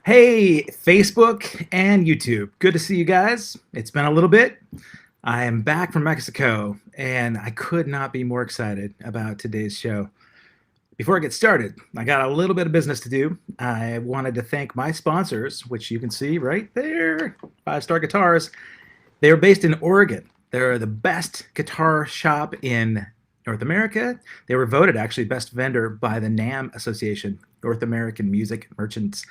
Hey, Facebook and YouTube. Good to see you guys. It's been a little bit. I am back from Mexico, and I could not be more excited about today's show. Before I get started, I got a little bit of business to do. I wanted to thank my sponsors, which you can see right there, Five Star Guitars. They are based in Oregon. They're the best guitar shop in North America. They were voted actually best vendor by the NAM Association, North American Music Merchants.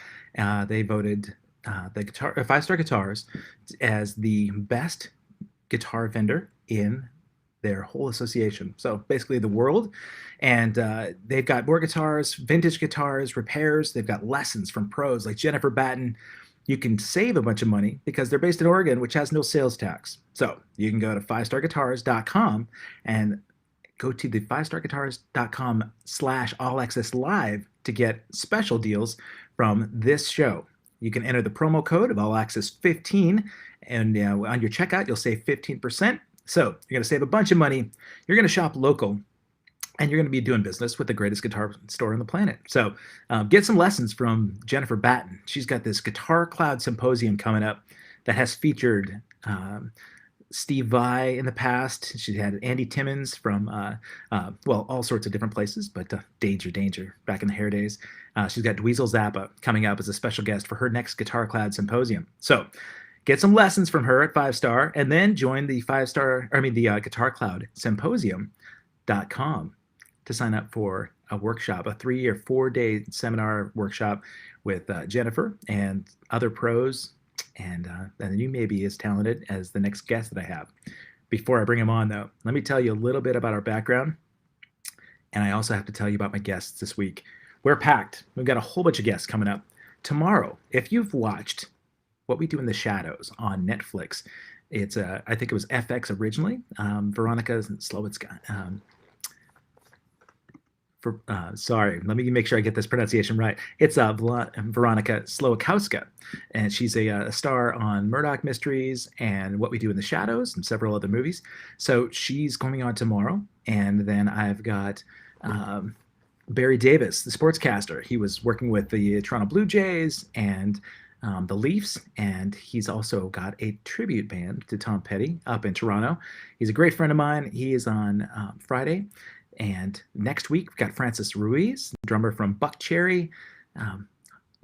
They voted the Five Star Guitars as the best guitar vendor in their whole association. So basically the world. And they've got more guitars, vintage guitars, repairs. They've got lessons from pros like Jennifer Batten. You can save a bunch of money because they're based in Oregon, which has no sales tax. So you can go to fivestarguitars.com and go to the fivestarguitars.com/allaccesslive to get special deals from this show. You can enter the promo code of allaccess15, and on your checkout, you'll save 15%. So you're going to save a bunch of money. You're going to shop local, and you're going to be doing business with the greatest guitar store on the planet. So get some lessons from Jennifer Batten. She's got this Guitar Cloud Symposium coming up that has featured Steve Vai in the past. She had Andy Timmons from, all sorts of different places, but Danger, back in the hair days. She's got Dweezil Zappa coming up as a special guest for her next Guitar Cloud Symposium. So get some lessons from her at 5-Star, and then join the Guitar Cloud Symposium.com to sign up for a workshop, a 3 or 4 day seminar workshop with Jennifer and other pros. And you may be as talented as the next guest that I have. Before I bring him on, though, let me tell you a little bit about our background. And I also have to tell you about my guests this week. We're packed. We've got a whole bunch of guests coming up. Tomorrow, if you've watched What We Do in the Shadows on Netflix, it's I think it was FX originally. Veronica Slowicka. Sorry, let me make sure I get this pronunciation right. It's Veronica Slowikowska, and she's a star on Murdoch Mysteries and What We Do in the Shadows and several other movies. So she's coming on tomorrow, and then I've got Barry Davis, the sportscaster. He was working with the Toronto Blue Jays and the Leafs, and he's also got a tribute band to Tom Petty up in Toronto. He's a great friend of mine. He is on Friday. And next week, we've got Francis Ruiz, drummer from Buckcherry.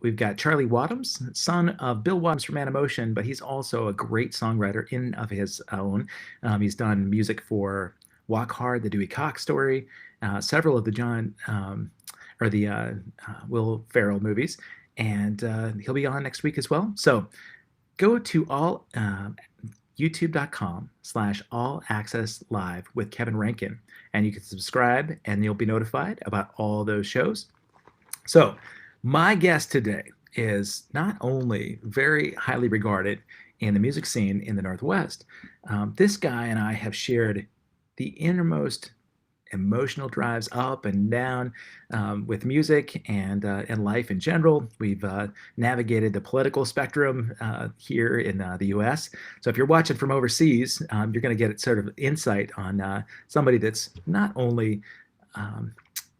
We've got Charlie Wadhams, son of Bill Wadhams from Animotion, but he's also a great songwriter in of his own. He's done music for Walk Hard, the Dewey Cox Story, several of the Will Ferrell movies, and he'll be on next week as well. So go to youtube.com/allaccesslive with Kevin Rankin, and you can subscribe and you'll be notified about all those shows. So my guest today is not only very highly regarded in the music scene in the Northwest, this guy and I have shared the innermost emotional drives up and down with music and life in general. We've navigated the political spectrum here in the U.S. So if you're watching from overseas, you're going to get sort of insight on somebody that's not only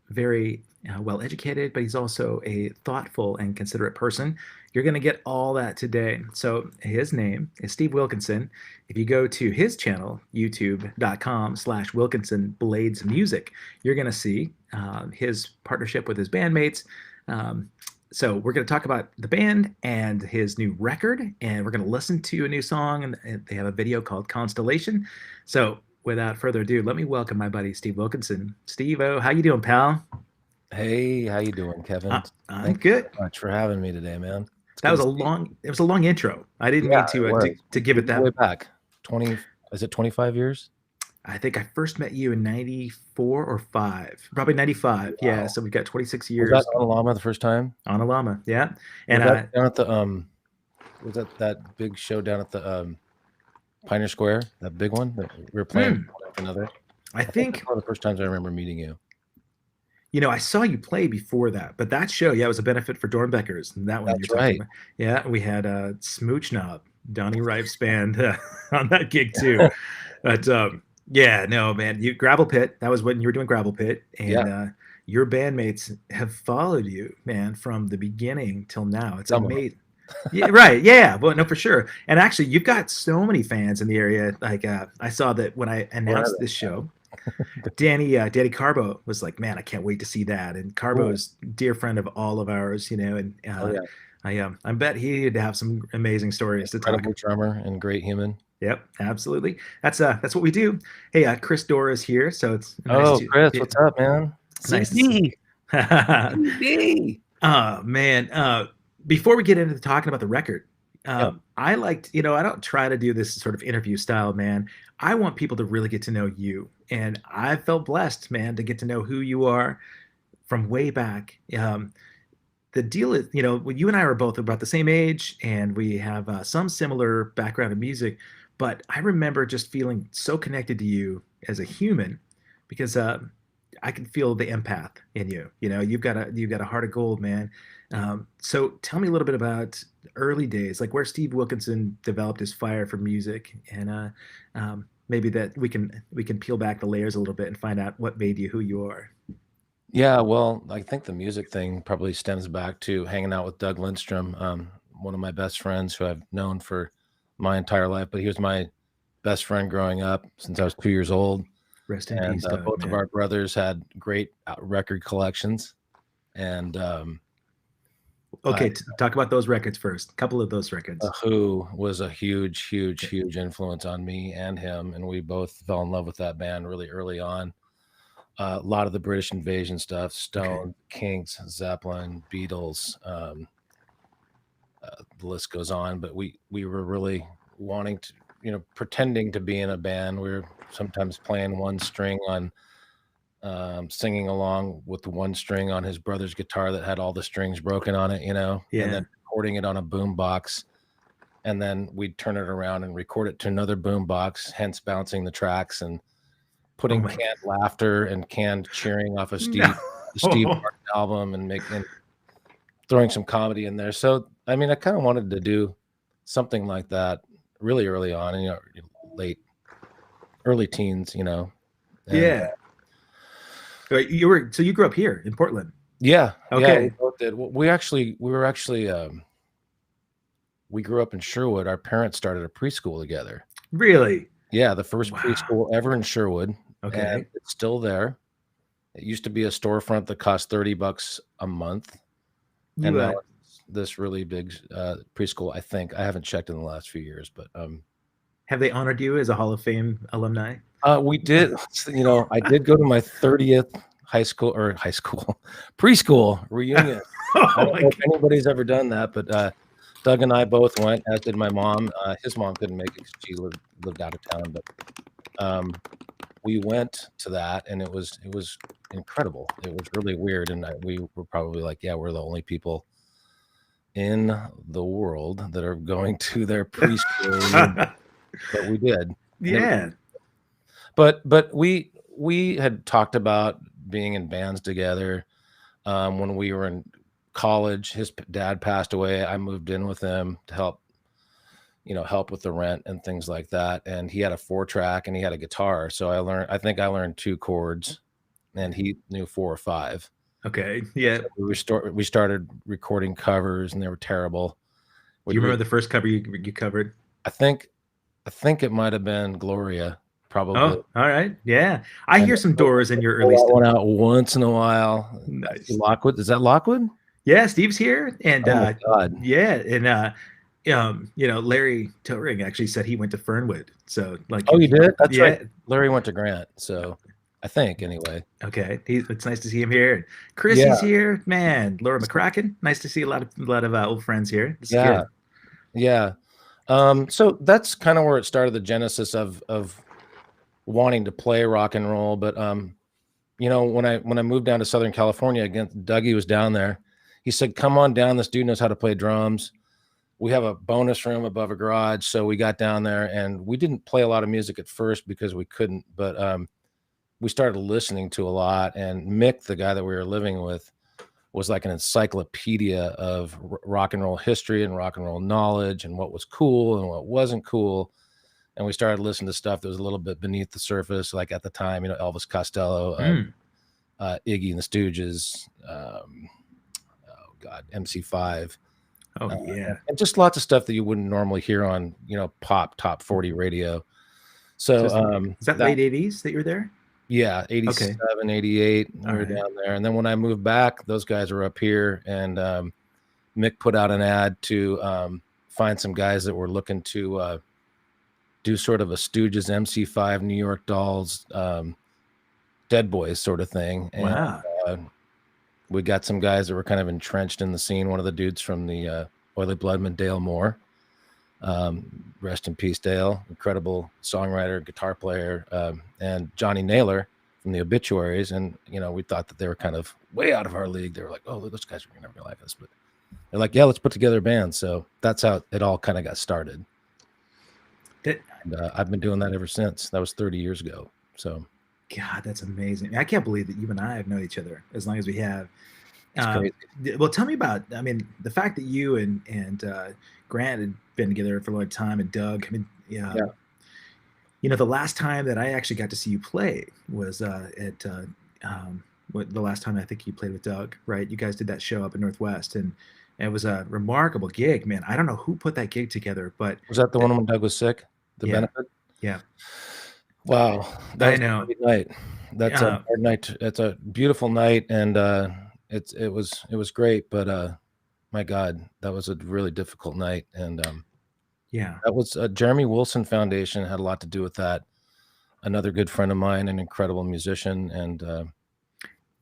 very well educated, but he's also a thoughtful and considerate person. You're going to get all that today. So his name is Steve Wilkinson. If you go to his channel, youtube.com/Wilkinson Blades Music, you're going to see his partnership with his bandmates. So we're going to talk about the band and his new record, and we're going to listen to a new song, and they have a video called Constellation. So without further ado, let me welcome my buddy Steve Wilkinson. Steve-O, how you doing, pal? Hey, how you doing, Kevin? I'm good. Thanks so much for having me today, man. It was a long intro. I didn't mean to give it that way back. 25 years? I think I first met you in 94 or 5, probably 95. Wow. Yeah, so we've got 26 years. Was that on Alama the first time? On Alama, yeah. And was that down at the was that big show down at the Pioneer Square? That big one that we were playing another. I think one of the first times I remember meeting you. I saw you play before that, but that show, it was a benefit for Dornbeckers. And that one That's right. About. Yeah, we had Smooch Knob, Donnie Rife's band on that gig too. But yeah, no, man, you Gravel Pit. That was when you were doing Gravel Pit, and your bandmates have followed you, man, from the beginning till now. It's amazing. Yeah, right. Yeah, well, no, for sure. And actually, you've got so many fans in the area. Like, I saw that when I Where are announced this show, Danny Carbo was like, "Man, I can't wait to see that." And they? Cool. Carbo's a dear friend of all of ours, and Oh yeah, I bet he'd have some amazing stories to talk. incredible drummer and great human. Yep, absolutely. That's what we do. Hey, Chris Dorr is here, so it's nice Oh, to Chris, what's up, man? nice to see. CD. CD. Oh man. Before we get into talking about the record, Yep. I liked, I don't try to do this sort of interview style, man. I want people to really get to know you. And I felt blessed, man, to get to know who you are from way back. The deal is, when you and I are both about the same age and we have some similar background in music, but I remember just feeling so connected to you as a human because I can feel the empath in you. You've got a heart of gold, man. So tell me a little bit about early days, like where Steve Wilkinson developed his fire for music, and maybe that we can peel back the layers a little bit and find out what made you who you are. Yeah, well, I think the music thing probably stems back to hanging out with Doug Lindstrom, one of my best friends who I've known for my entire life, but he was my best friend growing up since I was 2 years old. Rest in And peace, Doug, both of man. our brothers had great record collections. And Okay, talk about those records first. A couple of those records. Who was a huge, huge, huge influence on me and him. And we both fell in love with that band really early on. A lot of the British Invasion stuff, Stone, Kinks, Zeppelin, Beatles, the list goes on. But we were really wanting to, pretending to be in a band. We were sometimes playing one string on, singing along with the one string on his brother's guitar that had all the strings broken on it, Yeah. and then recording it on a boom box. And then we'd turn it around and record it to another boom box, hence bouncing the tracks and putting canned laughter and canned cheering off of Steve Martin album and throwing some comedy in there. So, I mean, I kind of wanted to do something like that really early on, and early teens, and, Yeah. You grew up here in Portland. Yeah. Okay. Yeah, we both did. We grew up in Sherwood. Our parents started a preschool together. Really? Yeah, the first preschool ever in Sherwood. Okay. And it's still there. It used to be a storefront that cost $30 a month. And now it's this really big preschool, I think. I haven't checked in the last few years, but have they honored you as a Hall of Fame alumni? We did. I did go to my 30th preschool reunion. I don't know if anybody's ever done that, but Doug and I both went, as did my mom. His mom couldn't make it because she lived out of town, but we went to that, and it was incredible. It was really weird, and we were probably like, yeah, we're the only people in the world that are going to their preschool. But we did. Yeah. But we had talked about being in bands together when we were in college. His dad passed away. I moved in with him to help with the rent and things like that. And he had a 4-track and he had a guitar. So I think I learned 2 chords, and he knew 4 or 5. Okay. Yeah. So we started recording covers, and they were terrible. Do you remember the first cover you covered? I think it might have been Gloria. Probably. Oh, all right. Yeah. I hear some Doors in your early stuff. One out once in a while. Nice. Lockwood. Is that Lockwood? Yeah, Steve's here. And oh God. Yeah, and Larry Toering actually said he went to Fernwood. So oh, you did? That's right. Larry went to Grant. So I think anyway. Okay. It's nice to see him here. Chris is here. Man, Laura McCracken. Nice to see a lot of old friends here. It's good. Yeah. So that's kind of where it started, the genesis of wanting to play rock and roll. But when I moved down to Southern California, again, Dougie was down there. He said, come on down, this dude knows how to play drums. We have a bonus room above a garage. So we got down there, and we didn't play a lot of music at first because we couldn't, but we started listening to a lot. And Mick, the guy that we were living with, was like an encyclopedia of rock and roll history and rock and roll knowledge and what was cool and what wasn't cool. And we started listening to stuff that was a little bit beneath the surface. Like at the time, Elvis Costello, Iggy and the Stooges, MC5, Oh yeah. and just lots of stuff that you wouldn't normally hear on, pop top 40 radio. So So is that that late 80s that you're there? yeah, Okay. 87, 88, we All were right. down there. And then when I moved back, those guys were up here, and Mick put out an ad to find some guys that were looking to do sort of a Stooges, MC5, New York Dolls, Dead Boys sort of thing. And Wow. we got some guys that were kind of entrenched in the scene. One of the dudes from the Oily Bloodman, Dale Moore. Rest in peace, Dale. Incredible songwriter, guitar player, and Johnny Naylor from the Obituaries. And, we thought that they were kind of way out of our league. They were like, oh, those guys are never going to like us. But they're like, yeah, let's put together a band. So that's how it all kind of got started. And, I've been doing that ever since. That was 30 years ago. So, God, that's amazing. I can't believe that you and I have known each other as long as we have. it's crazy. Well, tell me about, I mean, the fact that you and Grant had been together for a long time, and Doug. I mean, yeah. The last time that I actually got to see you play was at the last time I think you played with Doug, right? You guys did that show up in Northwest, and it was a remarkable gig, man. I don't know who put that gig together, but Was that the one when Doug was sick? The Yeah. benefit? yeah, Wow. That I was know. a great night. That's a hard night. It's a beautiful night, and it was great, but my God, that was a really difficult night. And Yeah. that was Jeremy Wilson Foundation had a lot to do with that. Another good friend of mine, an incredible musician, and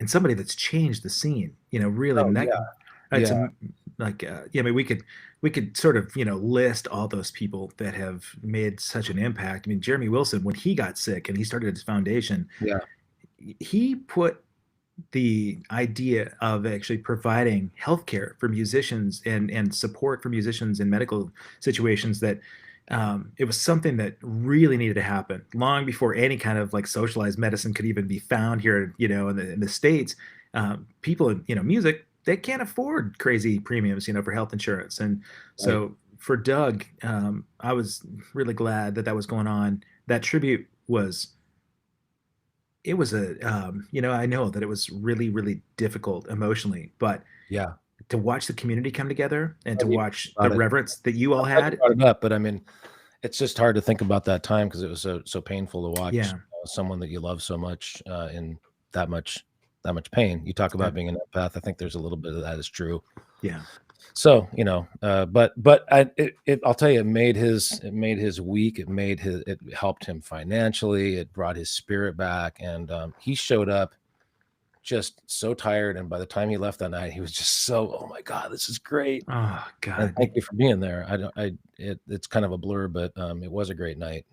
And somebody that's changed the scene, really. Oh, yeah. It's Yeah. I mean, we could sort of, list all those people that have made such an impact. I mean, Jeremy Wilson, when he got sick and he started his foundation, Yeah. he put the idea of actually providing healthcare for musicians and support for musicians in medical situations, that it was something that really needed to happen long before any kind of like socialized medicine could even be found here, in the States. People in, music, they can't afford crazy premiums, for health insurance. And so for Doug, I was really glad that was going on. That tribute was, it was I know that it was really, really difficult emotionally, but Yeah. to watch the community come together and to Yeah, watch about the it. reverence that you all I'm glad you had. brought it up, but I mean, it's just hard to think about that time because it was so painful to watch Yeah. someone that you love so much in that much pain. You talk about being an empath. I think there's a little bit of that is true. Yeah. So, but I'll tell you, it made his week. It helped him financially. It brought his spirit back, and he showed up just so tired. And by the time he left that night, he was just so, oh my God, this is great. Oh And God. thank you for being there. It's kind of a blur, but it was a great night.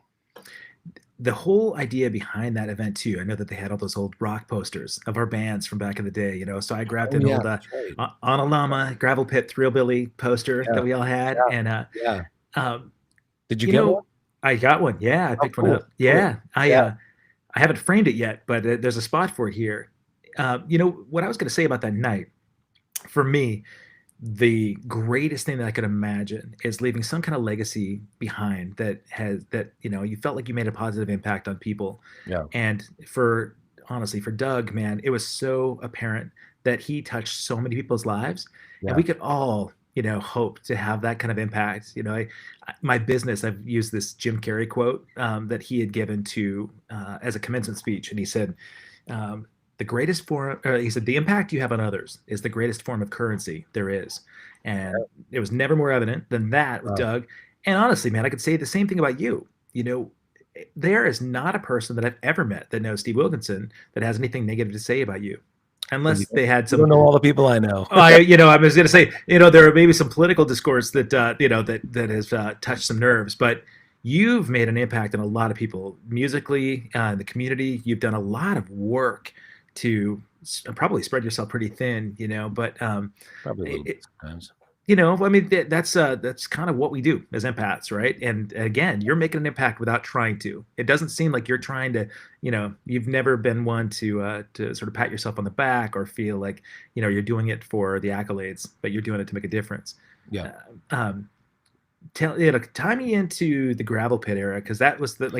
The whole idea behind that event too, I know that they had all those old rock posters of our bands from back in the day, so I grabbed Oh, an yeah, old that's right. Onalama Gravel Pit Thrillbilly poster Yeah, that we all had. yeah, And yeah. um, Did you get one? I got one. Yeah, I Oh, picked one cool, up. cool. Yeah, Yeah. I haven't framed it yet, but there's a spot for it here. What I was going to say about that night, for me, the greatest thing that I could imagine is leaving some kind of legacy behind that you felt like you made a positive impact on people. Yeah. And honestly, for Doug, man, it was so apparent that he touched so many people's lives, Yeah. and we could all, hope to have that kind of impact. My business, I've used this Jim Carrey quote that he had given to as a commencement speech, and he said, the greatest form, he said, the impact you have on others is the greatest form of currency there is. And it was never more evident than that with Doug. And honestly, man, I could say the same thing about you. There is not a person that I've ever met that knows Steve Wilkinson that has anything negative to say about you, unless they had some. You don't know all the people I know. I was going to say, there are maybe some political discourse that that has touched some nerves, but you've made an impact on a lot of people musically, in the community. You've done a lot of work to probably spread yourself pretty thin, but Probably a little bit sometimes. I mean, that's kind of what we do as empaths, right? And again, you're making an impact without trying to. It doesn't seem like you're trying to, you've never been one to sort of pat yourself on the back or feel like, you're doing it for the accolades, but you're doing it to make a difference. Yeah. Tie me into the Gravel Pit era, because that was that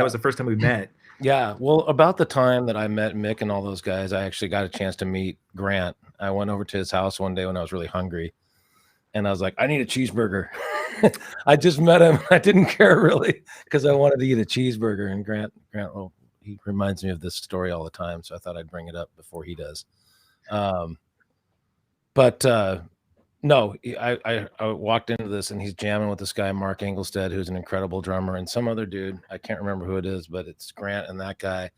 was the first time we met. Yeah. Well, about the time that I met Mick and all those guys, I actually got a chance to meet Grant. I went over to his house one day when I was really hungry. and I was like, I need a cheeseburger. I just met him. I didn't care really because I wanted to eat a cheeseburger. And Grant, well, he reminds me of this story all the time, so I thought I'd bring it up before he does. But no, I walked into this and he's jamming with this guy, Mark Engelstead, who's an incredible drummer, and some other dude. I can't remember who it is, but it's Grant and that guy.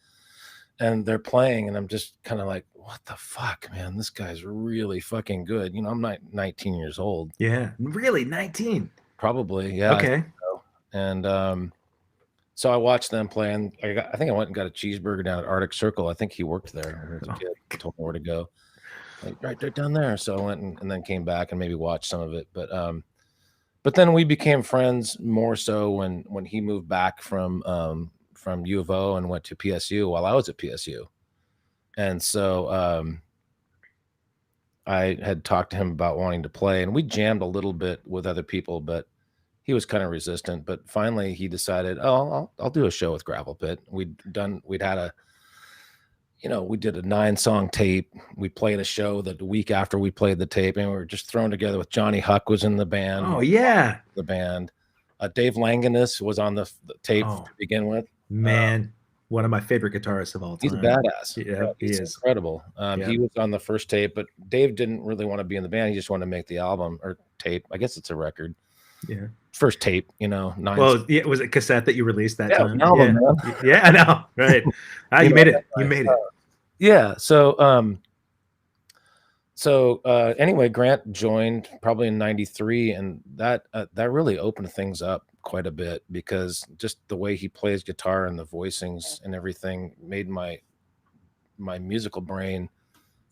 And they're playing, and I'm just kind of like, what the fuck, man? This guy's really fucking good. You know, I'm not 19 years old. Yeah, really, 19. Probably, yeah. Okay. And so I watched them play, and I think I went and got a cheeseburger down at Arctic Circle. I think he worked there. He was a kid. He told me where to go. Like, right there down there. So I went and then came back and maybe watched some of it. But then we became friends more so when he moved back from U of O and went to PSU while I was at PSU. And so I had talked to him about wanting to play, and we jammed a little bit with other people, but he was kind of resistant. But finally he decided, oh, I'll do a show with Gravel Pit. We did a 9-song tape. We played a show the week after we played the tape, and we were just thrown together with Johnny Huck was in the band. Oh yeah. The band. Dave Langenus was on the tape to begin with. Man, one of my favorite guitarists of all time. He's a badass. Yeah, he is incredible. He was on the first tape, but Dave didn't really want to be in the band. He just wanted to make the album or tape. I guess it's a record. Yeah. First tape, 9. Well, yeah, was it cassette that you released that time? Album, man. Yeah, I know. Right. You made it. You made it. Yeah. So anyway, Grant joined probably in '93, and that really opened things up quite a bit, because just the way he plays guitar and the voicings and everything made my musical brain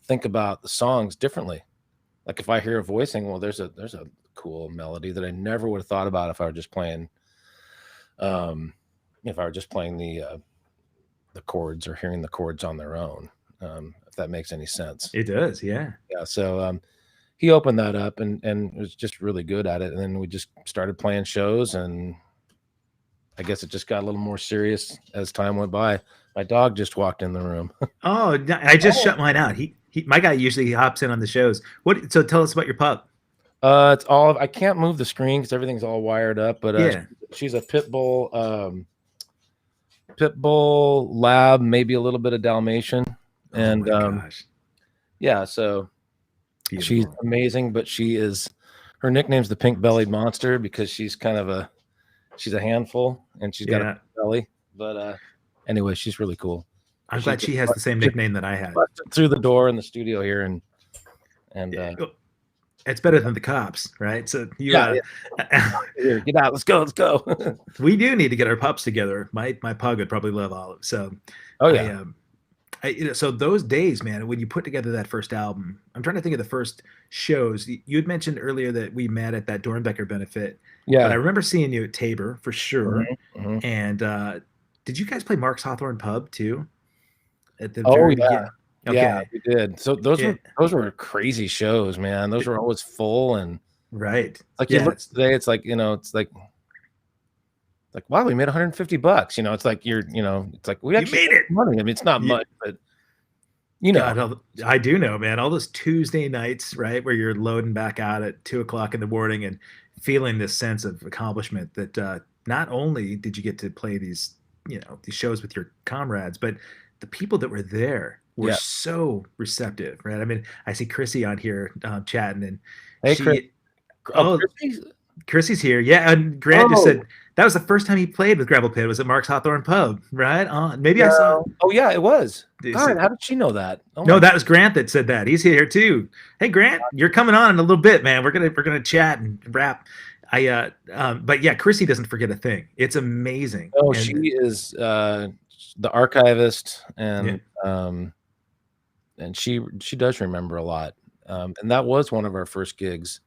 think about the songs differently. Like if I hear a voicing, well, there's a cool melody that I never would have thought about if I were just playing the chords or hearing the chords on their own. If that makes any sense. It does, yeah. Yeah. So he opened that up and was just really good at it. And then we just started playing shows, and I guess it just got a little more serious as time went by. My dog just walked in the room. Oh, I just shut mine out. My guy usually hops in on the shows. So tell us about your pup. It's all, I can't move the screen because everything's all wired up, but she's a pit bull lab, maybe a little bit of Dalmatian. And yeah, so beautiful. She's amazing, but her nickname's the Pink Bellied Monster because she's a handful, and she's got a pink belly. But anyway, she's really cool. I'm glad she has the same nickname that I had. Through the door in the studio here, and it's better than the cops, right? So Here, get out, let's go. We do need to get our pups together. My pug would probably love Olive. So so those days, man, when you put together that first album, I'm trying to think of the first shows. You had mentioned earlier that we met at that Dornbecker benefit. Yeah. But I remember seeing you at Tabor for sure. Mm-hmm. And did you guys play Mark's Hawthorne Pub too? At the very beginning? Okay. Yeah, we did. So those were crazy shows, man. Those were always full, and right. Like you look today, it's like, it's like wow, we made $150. It's like it's like we actually made it. Money. I mean, it's not much, but God, I do know, man. All those Tuesday nights, right, where you're loading back out at 2:00 in the morning and feeling this sense of accomplishment that not only did you get to play these shows with your comrades, but the people that were there were so receptive, right? I mean, I see Chrissy on here chatting, and Chris. Chrissy's here. Yeah, and Grant just said that was the first time he played with Gravel Pit was at Mark's Hawthorne Pub, right? Maybe I saw. Oh yeah, it was. God, how did she know that? No, that was Grant that said that. He's here too. Hey, Grant, you're coming on in a little bit, man. We're gonna chat and rap. But yeah, Chrissy doesn't forget a thing. It's amazing. Oh, she is the archivist, and she does remember a lot. And that was one of our first gigs.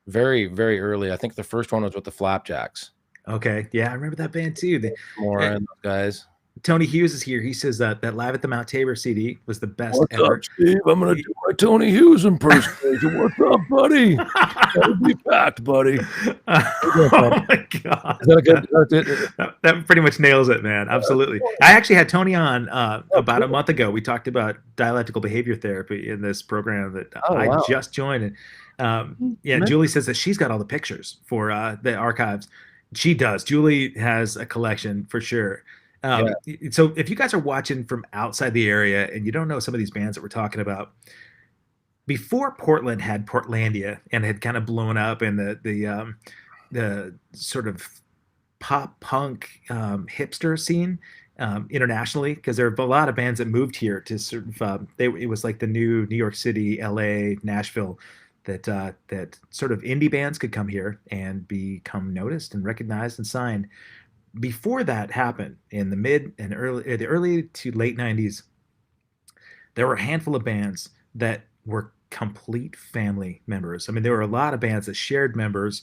Very, very early. I think the first one was with the Flapjacks. Okay. Yeah, I remember that band too. And those guys. Tony Hughes is here. He says that Live at the Mount Tabor CD was the best ever. Up, Steve? I'm going to do my Tony Hughes impersonation. What's up, buddy? That'll be packed, buddy. Oh, my God. Is that a good? That pretty much nails it, man. Absolutely. I actually had Tony on about a month ago. We talked about dialectical behavior therapy in this program that I just joined. Yeah, Julie says that she's got all the pictures for the archives. She does. Julie has a collection for sure. Yeah. So if you guys are watching from outside the area and you don't know some of these bands that we're talking about, before Portland had Portlandia and had kind of blown up, and the sort of pop punk hipster scene internationally, because there are a lot of bands that moved here to sort of it was like the new New York City, LA, Nashville, that sort of indie bands could come here and become noticed and recognized and signed. Before that happened in the early to late 90s, there were a handful of bands that were complete family members. I mean, there were a lot of bands that shared members.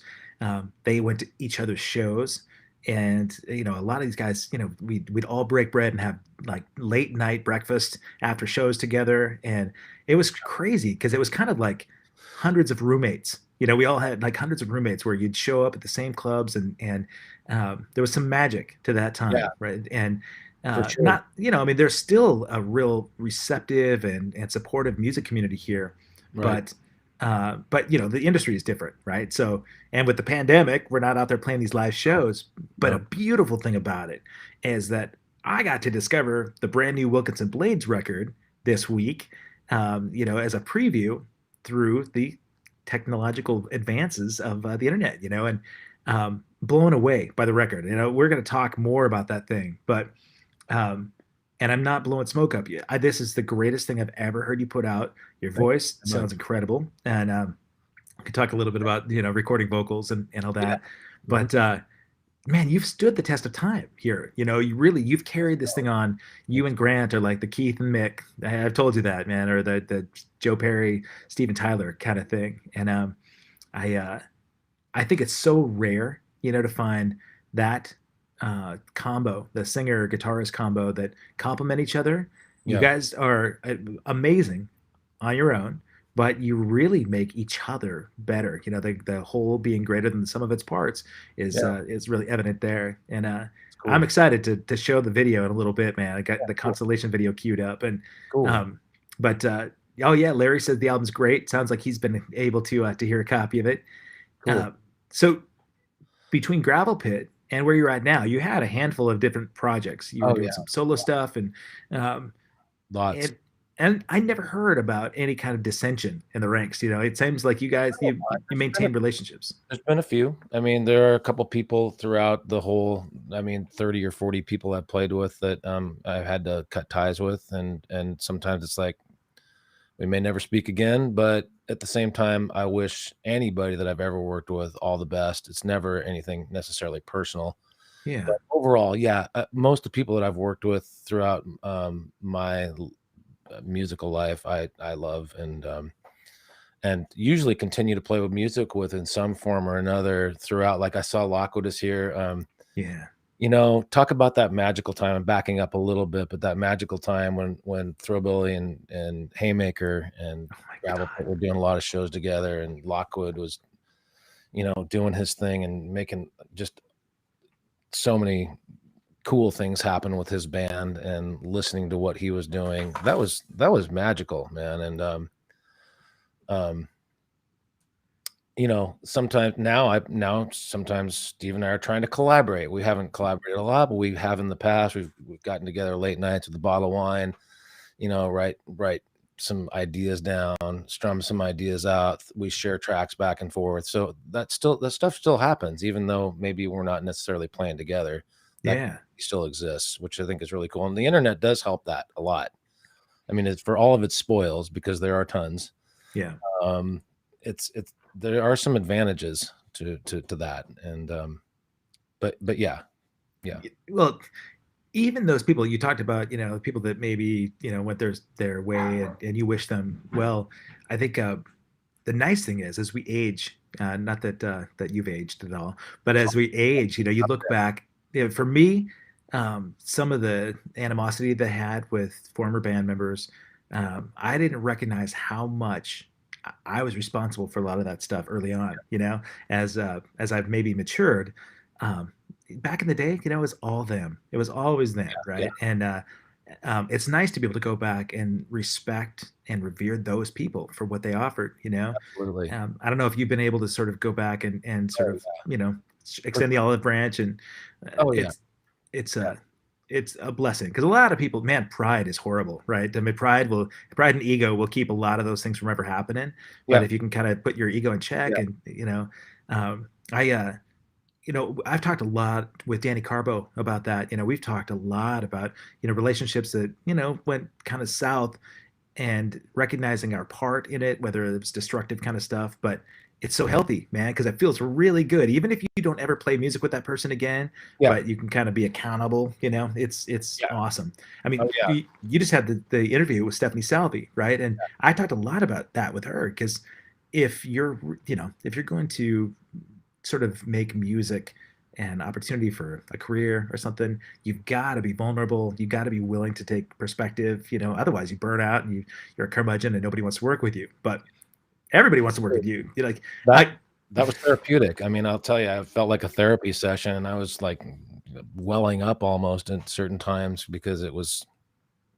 They went to each other's shows, and a lot of these guys, we'd all break bread and have like late night breakfast after shows together, and it was crazy because it was kind of like hundreds of roommates. We all had like hundreds of roommates where you'd show up at the same clubs, and there was some magic to that time, Yeah, right? And for sure. not, I mean, there's still a real receptive and supportive music community here, Right. but the industry is different, right? So, and with the pandemic, we're not out there playing these live shows. But a No. beautiful thing about it is that I got to discover the brand new Wilkinson Blades record this week, as a preview through the technological advances of the internet, and blown away by the record. We're going to talk more about that thing, but and I'm not blowing smoke up you. This is the greatest thing I've ever heard you put out. Your Thank voice you so much. sounds incredible, and we could talk a little bit about recording vocals and all Yeah. that. But man, you've stood the test of time here. You've carried this thing on. You and Grant are like the Keith and Mick. I've told you that, man, or the Joe Perry, Steven Tyler kind of thing. And I think it's so rare, to find that combo, the singer guitarist combo that complement each other. You Yeah. guys are amazing on your own, but you really make each other better. The whole being greater than the sum of its parts Yeah. is really evident there. And It's I'm cool. excited to show the video in a little bit, man. I got Yeah, the cool. Constellation video queued up, and Cool. um, but oh yeah, Larry says the album's great. Sounds like he's been able to hear a copy of it. Cool. Uh, so between Gravel Pit and where you're at now, you had a handful of different projects. You were Oh doing yeah. some solo stuff, um, Lots. and and I never heard about any kind of dissension in the ranks. It seems like you guys you maintain relationships. There's been a few. I mean, there are a couple people throughout the whole, 30 or 40 people I've played with that I've had to cut ties with, and sometimes it's like we may never speak again, but at the same time, I wish anybody that I've ever worked with all the best. It's never anything necessarily personal. Yeah, But overall, yeah, most of the people that I've worked with throughout my musical life, I love, and usually continue to play with music with in some form or another throughout. Like I saw Lockwood is here. yeah. Talk about that magical time. I'm backing up a little bit, but that magical time when Throwbilly and Haymaker and Oh my Gravel God. Pit were doing a lot of shows together, and Lockwood was, doing his thing and making just so many cool things happen with his band, and listening to what he was doing. That was magical, man. And um sometimes Steve and I are trying to collaborate. We haven't collaborated a lot, but we have in the past. We've gotten together late nights with a bottle of wine, write some ideas down, strum some ideas out. We share tracks back and forth. So that stuff still happens, even though maybe we're not necessarily playing together. That Yeah, still exists, which I think is really cool. And the internet does help that a lot. I mean, it's for all of its spoils, because there are tons. yeah. Um, there are some advantages to that, and but yeah. Well, even those people you talked about, people that maybe went their way, and you wish them well. I think the nice thing is, as we age, not that you've aged at all, but as we age, you look back. For me, some of the animosity that I had with former band members, I didn't recognize how much I was responsible for a lot of that stuff early on. As I've maybe matured. Back in the day, it was all them. It was always them, Yeah, right? it's nice to be able to go back and respect and revere those people for what they offered, you know. Absolutely. I don't know if you've been able to sort of go back and sort Oh of, yeah. you know, For extend the olive branch, and Oh yeah. it's it's Yeah. a blessing, because a lot of people, man, pride is horrible, right? I mean, pride and ego will keep a lot of those things from ever happening. But Yeah. if you can kind of put your ego in check, Yeah. and I I've talked a lot with Danny Carbo about that. We've talked a lot about, relationships that, went kind of south, and recognizing our part in it, whether it's destructive kind of stuff. But it's so healthy, man, because it feels really good, even if you don't ever play music with that person again. Yeah. But you can kind of be accountable. It's Yeah. awesome. I mean, Oh yeah. you just had the interview with Stephanie Salvi, right? And I talked a lot about that with her, because if you're if you're going to sort of make music an opportunity for a career or something, you've got to be vulnerable. You've got to be willing to take perspective. Otherwise you burn out, and you're a curmudgeon, and nobody wants to work with you. But everybody wants to work with you. You're like, That I, that was therapeutic. I mean, I'll tell you, I felt like a therapy session, and I was like welling up almost at certain times because it was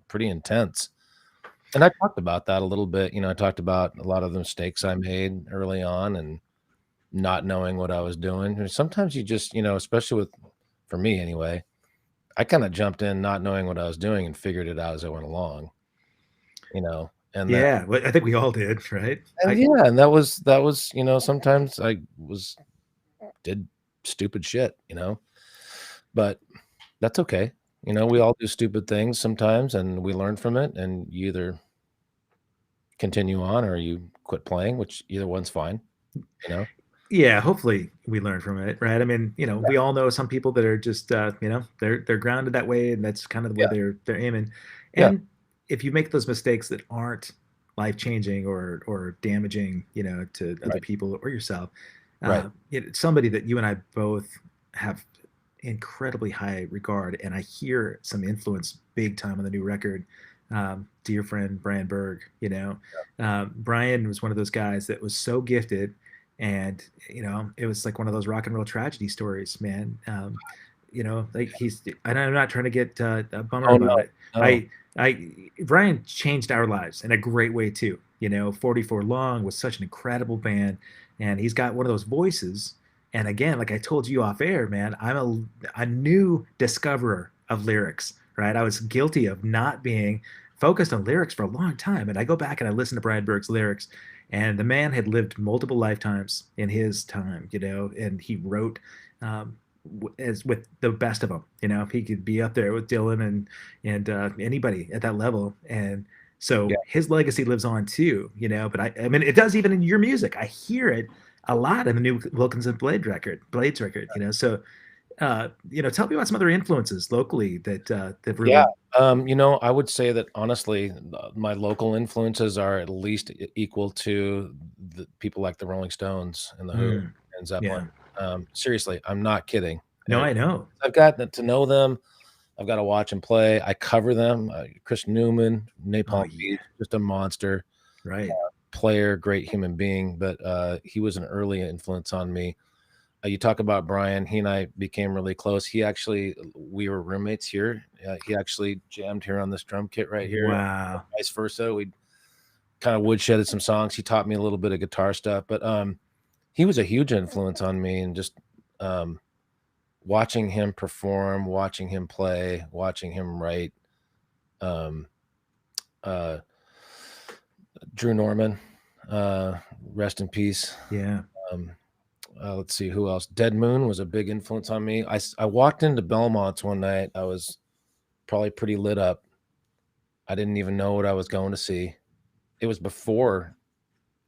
pretty intense. And I talked about that a little bit. I talked about a lot of the mistakes I made early on and not knowing what I was doing. And sometimes you just, especially for me anyway, I kind of jumped in not knowing what I was doing and figured it out as I went along, and then yeah, well, I think we all did, right? and yeah, and that was, sometimes I did stupid shit, but that's okay. We all do stupid things sometimes and we learn from it, and you either continue on or you quit playing, which either one's fine, you know? Yeah, hopefully we learn from it, right? I mean, Yeah, we all know some people that are just, they're grounded that way, and that's kind of the way yeah, they're aiming. yeah, And if you make those mistakes that aren't life changing or damaging, to other right, people or yourself, right. somebody that you and I both have incredibly high regard, and I hear some influence big time on the new record. Dear friend Brian Berg, Brian was one of those guys that was so gifted, and it was like one of those rock and roll tragedy stories, man. Like and I'm not trying to get a bummer Oh, about no, it. no. I Brian changed our lives in a great way too. 44 Long was such an incredible band, and he's got one of those voices. And again, like I told you off air, man, I'm a new discoverer of lyrics, right? I was guilty of not being focused on lyrics for a long time, and I go back and I listen to Brian Berg's lyrics, and the man had lived multiple lifetimes in his time, and he wrote as with the best of them. He could be up there with Dylan and anybody at that level, and Yeah, so his legacy lives on too. But I mean, it does even in your music. I hear it a lot in the new Wilkinson Blades record. So tell me about some other influences locally that yeah. really. I would say that honestly, my local influences are at least equal to the people like the Rolling Stones and the Who Mm, and Zeppelin. yeah. Seriously, I'm not kidding. No, I know. I've gotten to know them. I've got to watch and play. I cover them. Chris Newman, Oh Napalm yeah. Beach, just a monster Right. player, great human being. But he was an early influence on me. You talk about Brian. He and I became really close. We were roommates here. He actually jammed here on this drum kit right here. Wow. Vice versa. We kind of woodshedded some songs. He taught me a little bit of guitar stuff, but he was a huge influence on me, and just um, watching him perform, watching him play, watching him write. Um, uh, Drew Norman, rest in peace. Yeah. Um, let's see who else. Dead Moon was a big influence on me. I walked into Belmont's one night. I was probably pretty lit up. I didn't even know what I was going to see. It was before,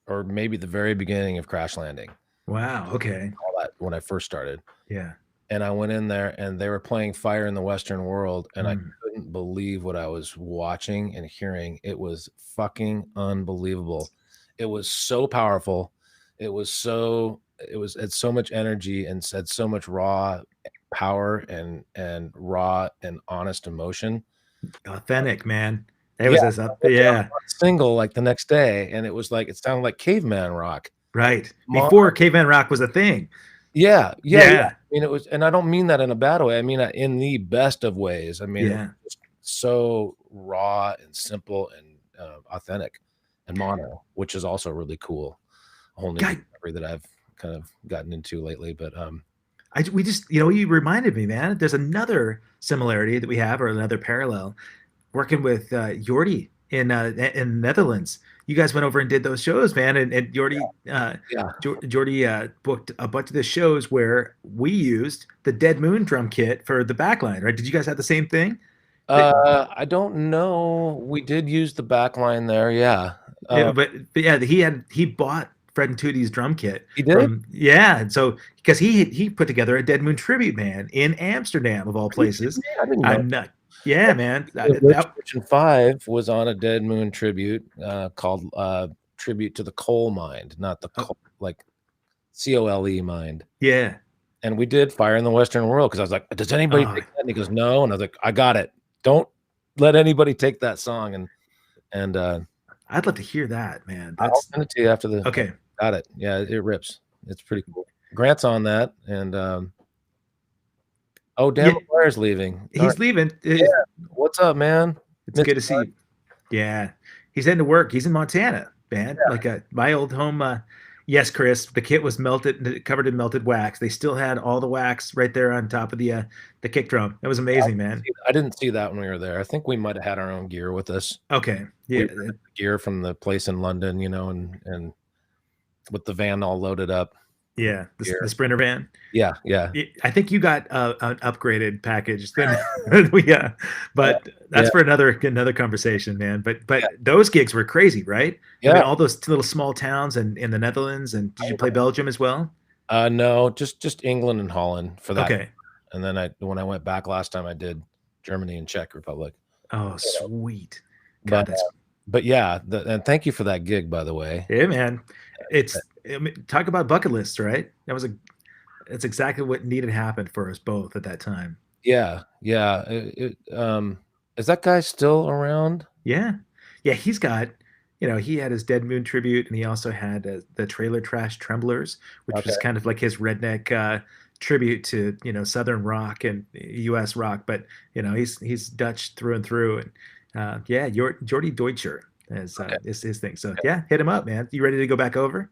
or maybe the very beginning of Crash Landing. Wow. Okay. All that when I first started. Yeah. And I went in there and they were playing Fire in the Western World, and I Mm. couldn't believe what I was watching and hearing. It was fucking unbelievable. It was so powerful. It had so much energy and said so much raw power and raw and honest emotion. Authentic, man. It Yeah, was as I up. went to Yeah. single like the next day, and it sounded like caveman rock. Right. Before caveman rock was a thing. Yeah, yeah, yeah. Yeah. I mean, it was, and I don't mean that in a bad way. I mean that in the best of ways. I mean, it was Yeah. just so raw and simple and authentic and mono, which is also really cool. A whole new discovery that I've kind of gotten into lately. But we just, you reminded me, man. There's another similarity that we have, or another parallel, working with Jordi in Netherlands. You guys went over and did those shows, man, and Jordi, Jordi booked a bunch of the shows where we used the Dead Moon drum kit for the backline, right? Did you guys have the same thing? I don't know. We did use the backline there, yeah. But yeah, he bought Fred and Tootie's drum kit. He did? And so because he put together a Dead Moon tribute band in Amsterdam, of all places. I didn't know. I'm not. Yeah, man. Version 5 was on a Dead Moon tribute called Tribute to the Coal Mind, not the coal, like COLE mind. Yeah. And we did Fire in the Western World because I was like, does anybody take that? And he goes, no. And I was like, I got it. Don't let anybody take that song. And I'd love to hear that, man. I'll send it to you after the. Okay. Got it. Yeah, it rips. It's pretty cool. Grant's on that, and oh, Dan McGuire's leaving. He's leaving. Yeah. What's up, man? It's good to see you. Yeah, he's heading to work. He's in Montana, man. Yeah. Like my old home. Yes, Chris. The kit was covered in melted wax. They still had all the wax right there on top of the kick drum. That was amazing, man. I didn't see that when we were there. I think we might have had our own gear with us. Okay. Yeah. Gear from the place in London, and with the van all loaded up. Yeah, the Sprinter van. Yeah. I think you got an upgraded package. Yeah, but that's for another conversation, man. But those gigs were crazy, right? Yeah, I mean, all those little small towns in the Netherlands. And did you play Belgium as well? No, just England and Holland for that. Okay. And then when I went back last time, I did Germany and Czech Republic. Oh, sweet. God, but yeah, and thank you for that gig, by the way. Yeah, man. Talk about bucket lists, right? It's exactly what needed to happen for us both at that time. Yeah. Is that guy still around? Yeah. He's got, he had his Dead Moon tribute, and he also had the Trailer Trash Tremblers, which was kind of like his redneck tribute to Southern rock and U.S. rock. But he's Dutch through and through, and Jordi Deutscher is his thing. So hit him up, man. You ready to go back over?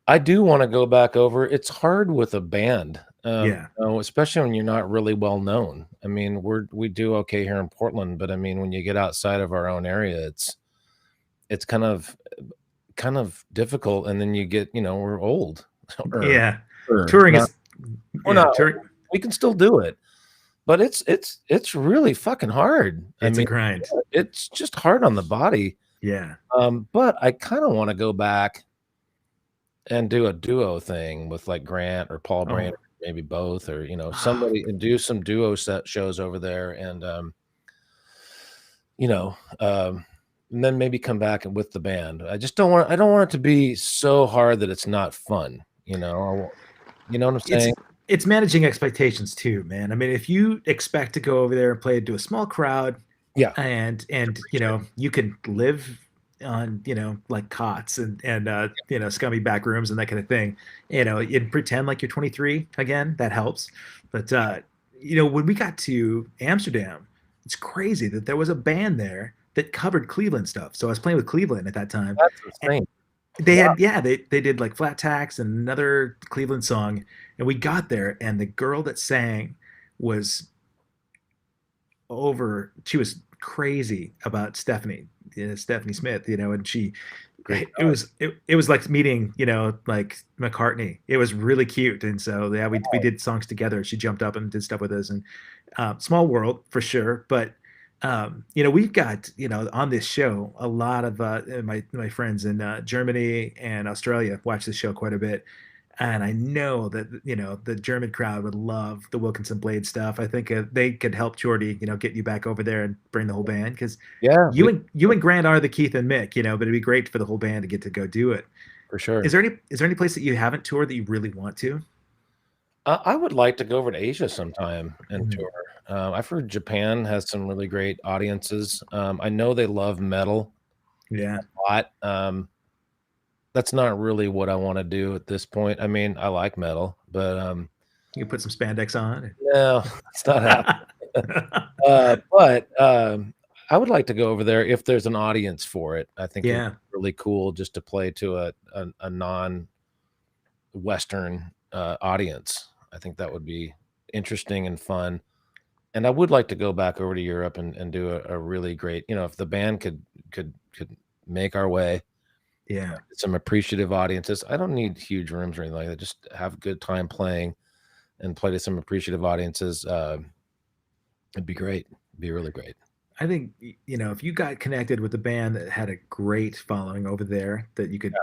I do want to go back over. It's hard with a band, especially when you're not really well known. I mean, we do okay here in Portland, but I mean, when you get outside of our own area, it's kind of difficult. And then you get, we're old. Touring is. We can still do it, but it's really fucking hard. It's a grind. It's just hard on the body. Yeah. But I kind of want to go back and do a duo thing with like Grant or Paul Brand, maybe both, or somebody, and do some duo set shows over there, and and then maybe come back with the band. I don't want it to be so hard that it's not fun. You know what I'm saying? It's managing expectations too, man. I mean, if you expect to go over there and play to a small crowd, and you can live on like cots and scummy back rooms and that kind of thing, and pretend like you're 23 again, that helps. But when we got to Amsterdam, it's crazy that there was a band there that covered Cleveland stuff. So I was playing with Cleveland at that time. That's insane. They had they did like Flat Tax and another Cleveland song, and we got there, and the girl that sang was she was crazy about Stephanie Smith, and it was like meeting, like McCartney. It was really cute. And so we did songs together. She jumped up and did stuff with us, and small world for sure. But we've got, on this show, a lot of my friends in Germany and Australia watch this show quite a bit. And I know that, the German crowd would love the Wilkinson Blade stuff. I think they could help Jordi, get you back over there and bring the whole band. Because you and Grant are the Keith and Mick, but it'd be great for the whole band to get to go do it. For sure. Is there any place that you haven't toured that you really want to? I would like to go over to Asia sometime and tour. I've heard Japan has some really great audiences. I know they love metal. Yeah. A lot. That's not really what I want to do at this point. I mean, I like metal, but you can put some spandex on. No, it's not happening. But I would like to go over there if there's an audience for it. I think it would Yeah. be really cool just to play to a non-Western audience. I think that would be interesting and fun. And I would like to go back over to Europe and do a really great, if the band could make our way, Yeah. some appreciative audiences. I don't need huge rooms or anything like that. Just have a good time playing and play to some appreciative audiences. It'd be great. It'd be really great. I think, if you got connected with a band that had a great following over there that you could,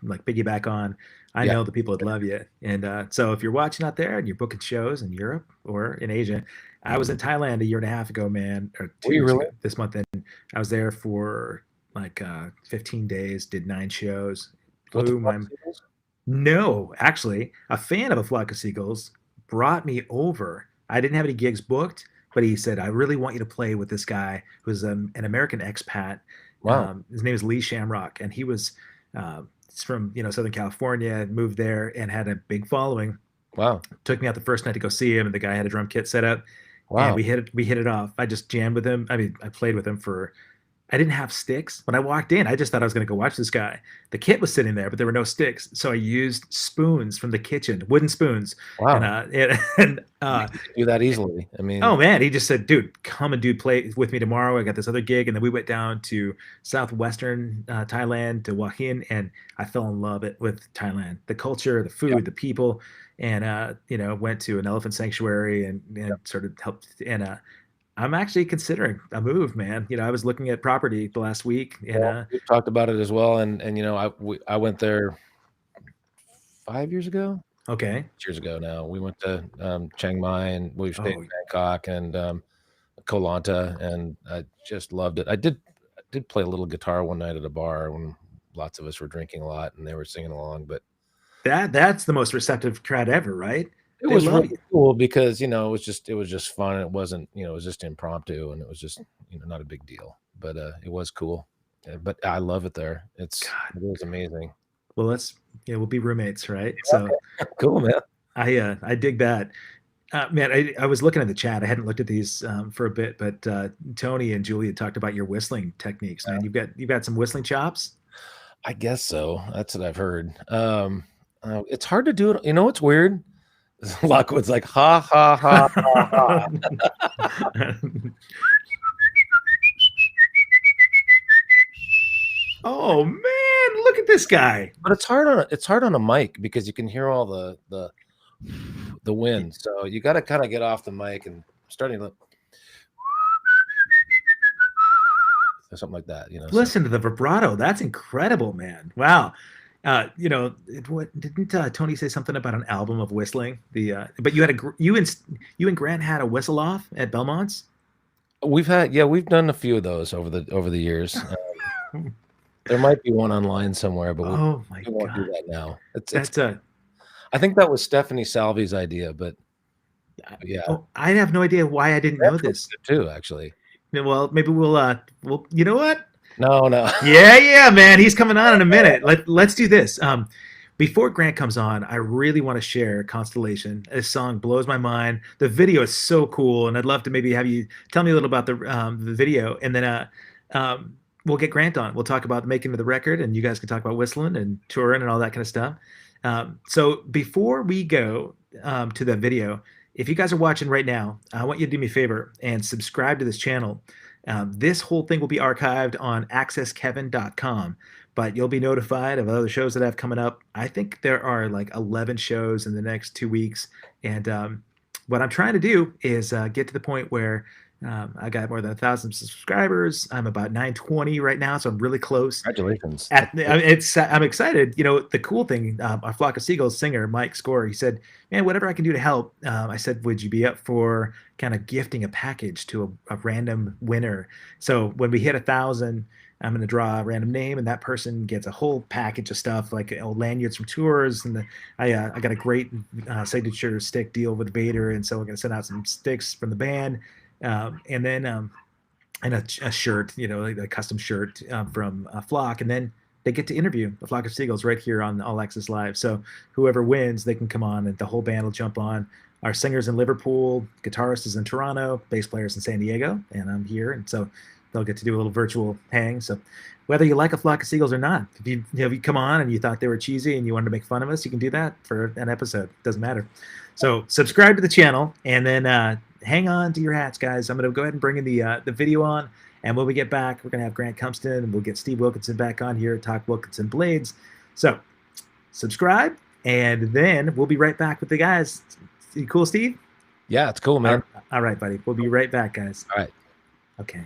like piggyback on, I Yeah. know the people would love you. And so if you're watching out there and you're booking shows in Europe or in Asia, I was in Thailand a year and a half ago, man, or Were 2 you years really? ago this month. And I was there for like 15 days, did 9 shows, What the flew fuck? my, no, actually, a fan of A Flock of Seagulls brought me over. I didn't have any gigs booked, but he said, I really want you to play with this guy who's an American expat. Wow. His name is Lee Shamrock, and he was he's from Southern California, moved there, and had a big following. Wow. Took me out the first night to go see him, and the guy had a drum kit set up, and Wow. we hit it off. I just jammed with him. I mean, I played with him for. I didn't have sticks. When I walked in, I just thought I was going to go watch this guy. The kit was sitting there, but there were no sticks. So I used spoons from the kitchen, wooden spoons. And, Wow. and Do that easily. I mean, oh man, he just said, dude, come and play with me tomorrow. I got this other gig. And then we went down to southwestern Thailand to Hua Hin, and I fell in love with Thailand, the culture, the food, yeah. the people. And, went to an elephant sanctuary and Yeah. sort of helped. And, I'm actually considering a move, man. I was looking at property the last week, and Well, we've talked about it as well. And I went there 5 years ago. okay. 6 years ago now. We went to Chiang Mai, and we stayed Oh, in Bangkok and Koh Lanta, and I just loved it. I did play a little guitar one night at a bar when lots of us were drinking a lot and they were singing along, but that's the most receptive crowd ever, right? it They was love really you. cool because it was just fun. It wasn't it was just impromptu, and it was just not a big deal, but it was cool. But I love it there. It God. was amazing. Well, we'll be roommates, right? So Cool, man. I dig that. Man, I was looking at the chat. I hadn't looked at these for a bit, but Tony and Julia talked about your whistling techniques, man. You've got some whistling chops. I guess so. That's what I've heard. It's hard to do it. You know what's weird? Lockwood's like, ha, ha, ha, ha, ha. Oh man, look at this guy. But it's hard on a mic because you can hear all the wind. So you got to kind of get off the mic and starting to something like that, Listen to the vibrato. That's incredible, man. Wow. Didn't Tony say something about an album of whistling? But you and Grant had a whistle off at Belmont's. We've done a few of those over the years. There might be one online somewhere, but Oh my we won't do God. that now. I think that was Stephanie Salvi's idea, but yeah, I have no idea why I didn't know this. too, actually. Well, maybe we'll you know what? No. Yeah, man. He's coming on in a minute. Let's do this. Before Grant comes on, I really want to share Constellation. This song blows my mind. The video is so cool, and I'd love to maybe have you tell me a little about the video, and then we'll get Grant on. We'll talk about the making of the record, and you guys can talk about whistling and touring and all that kind of stuff. So before we go to the video, if you guys are watching right now, I want you to do me a favor and subscribe to this channel. This whole thing will be archived on accesskevin.com, but you'll be notified of other shows that I have coming up. I think there are like 11 shows in the next 2 weeks. And what I'm trying to do is get to the point where I got more than 1,000 subscribers. I'm about 920 right now, so I'm really close. Congratulations. I'm excited. The cool thing, our Flock of Seagulls singer, Mike Score, he said, man, whatever I can do to help. I said, would you be up for kind of gifting a package to a random winner? So when we hit 1,000, I'm going to draw a random name, and that person gets a whole package of stuff like old lanyards from tours. And I got a great signature stick deal with Vader, and so we're going to send out some sticks from the band. And then and a shirt, like a custom shirt from Flock, and then they get to interview the Flock of Seagulls right here on All Access Live. So whoever wins, they can come on, and the whole band will jump on. Our singer's in Liverpool, guitarist is in Toronto, bass player's in San Diego, and I'm here. And so they'll get to do a little virtual hang. So whether you like A Flock of Seagulls or not, if you come on and you thought they were cheesy and you wanted to make fun of us, you can do that for an episode. Doesn't matter. So subscribe to the channel and then hang on to your hats, guys. I'm going to go ahead and bring in the video on. And when we get back, we're going to have Grant Cumpston and we'll get Steve Wilkinson back on here, talk Wilkinson Blades. So subscribe, and then we'll be right back with the guys. You cool, Steve? Yeah, it's cool, man. All right, buddy. We'll be right back, guys. All right. Okay.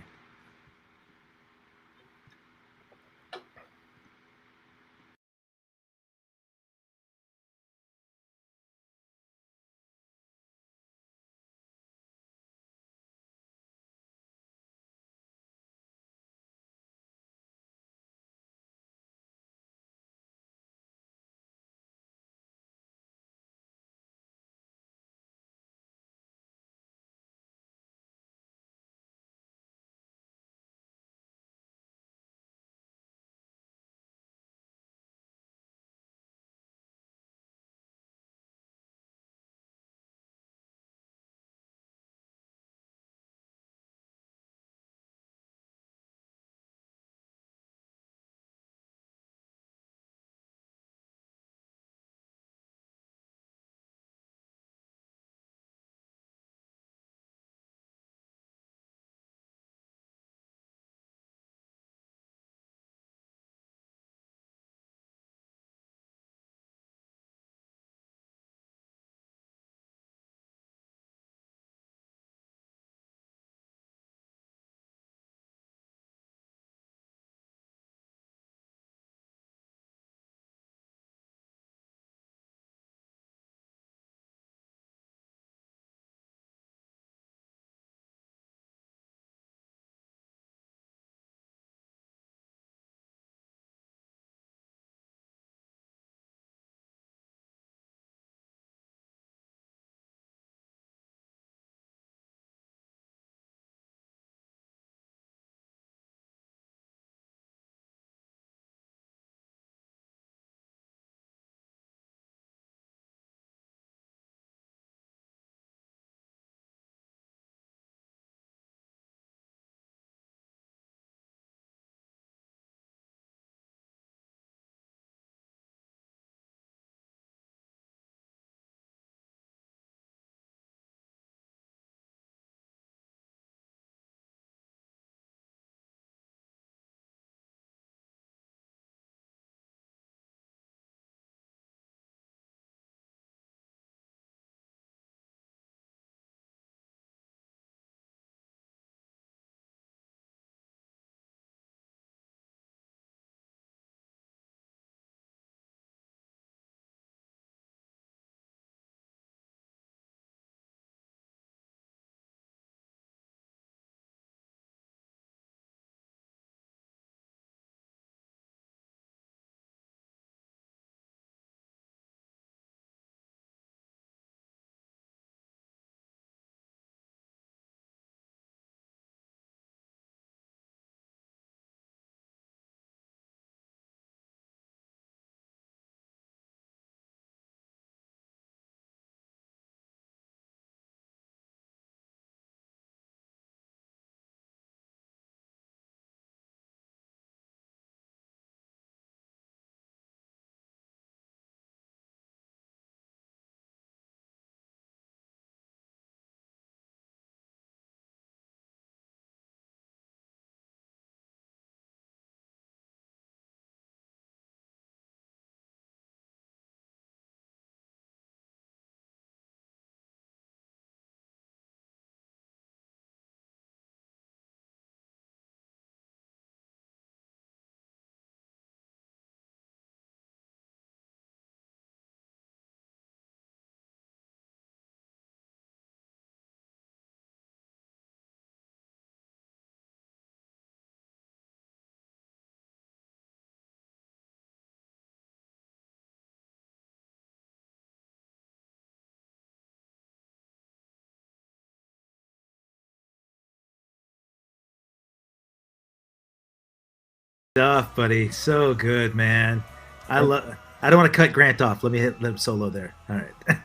Stuff, buddy. So good, man. I don't want to cut Grant off. Let him solo there. All right.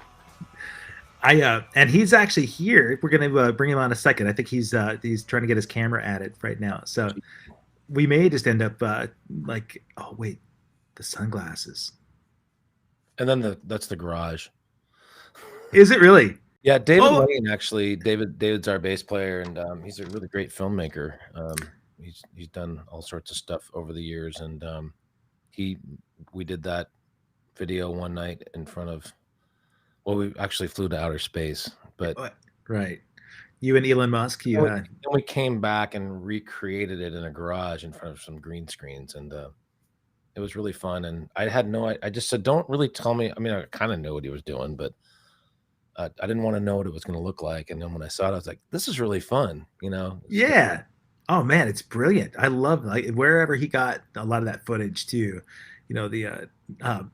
And he's actually here. We're gonna bring him on a second. I think he's trying to get his camera added right now. So we may just end up like, oh wait, the sunglasses. And then that's the garage. Is it really? Yeah, David Oh, Lane, actually. David's our bass player, and he's a really great filmmaker. He's done all sorts of stuff over the years, and we did that video one night in front of. Well, we actually flew to outer space, but right. You and Elon Musk. then we came back and recreated it in a garage in front of some green screens, and it was really fun. And I just said, don't really tell me. I mean, I kind of knew what he was doing, but I didn't want to know what it was going to look like. And then when I saw it, I was like, this is really fun, you know? Yeah. Oh man, it's brilliant. I love like wherever he got a lot of that footage too. You know, I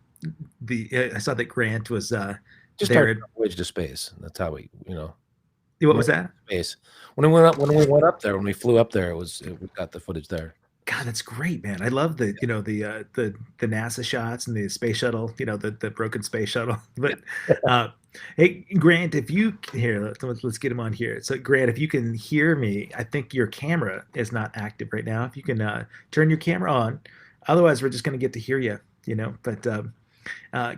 saw that Grant was Just there. our voyage to space. That's how we, you know. What was that? Space. When we went up there, when we flew up there, we got the footage there. God, that's great, man. I love the NASA shots and the space shuttle, the broken space shuttle. But hey, Grant, if you here, let's get him on here. So, Grant, if you can hear me, I think your camera is not active right now. If you can turn your camera on, otherwise we're just going to get to hear you, But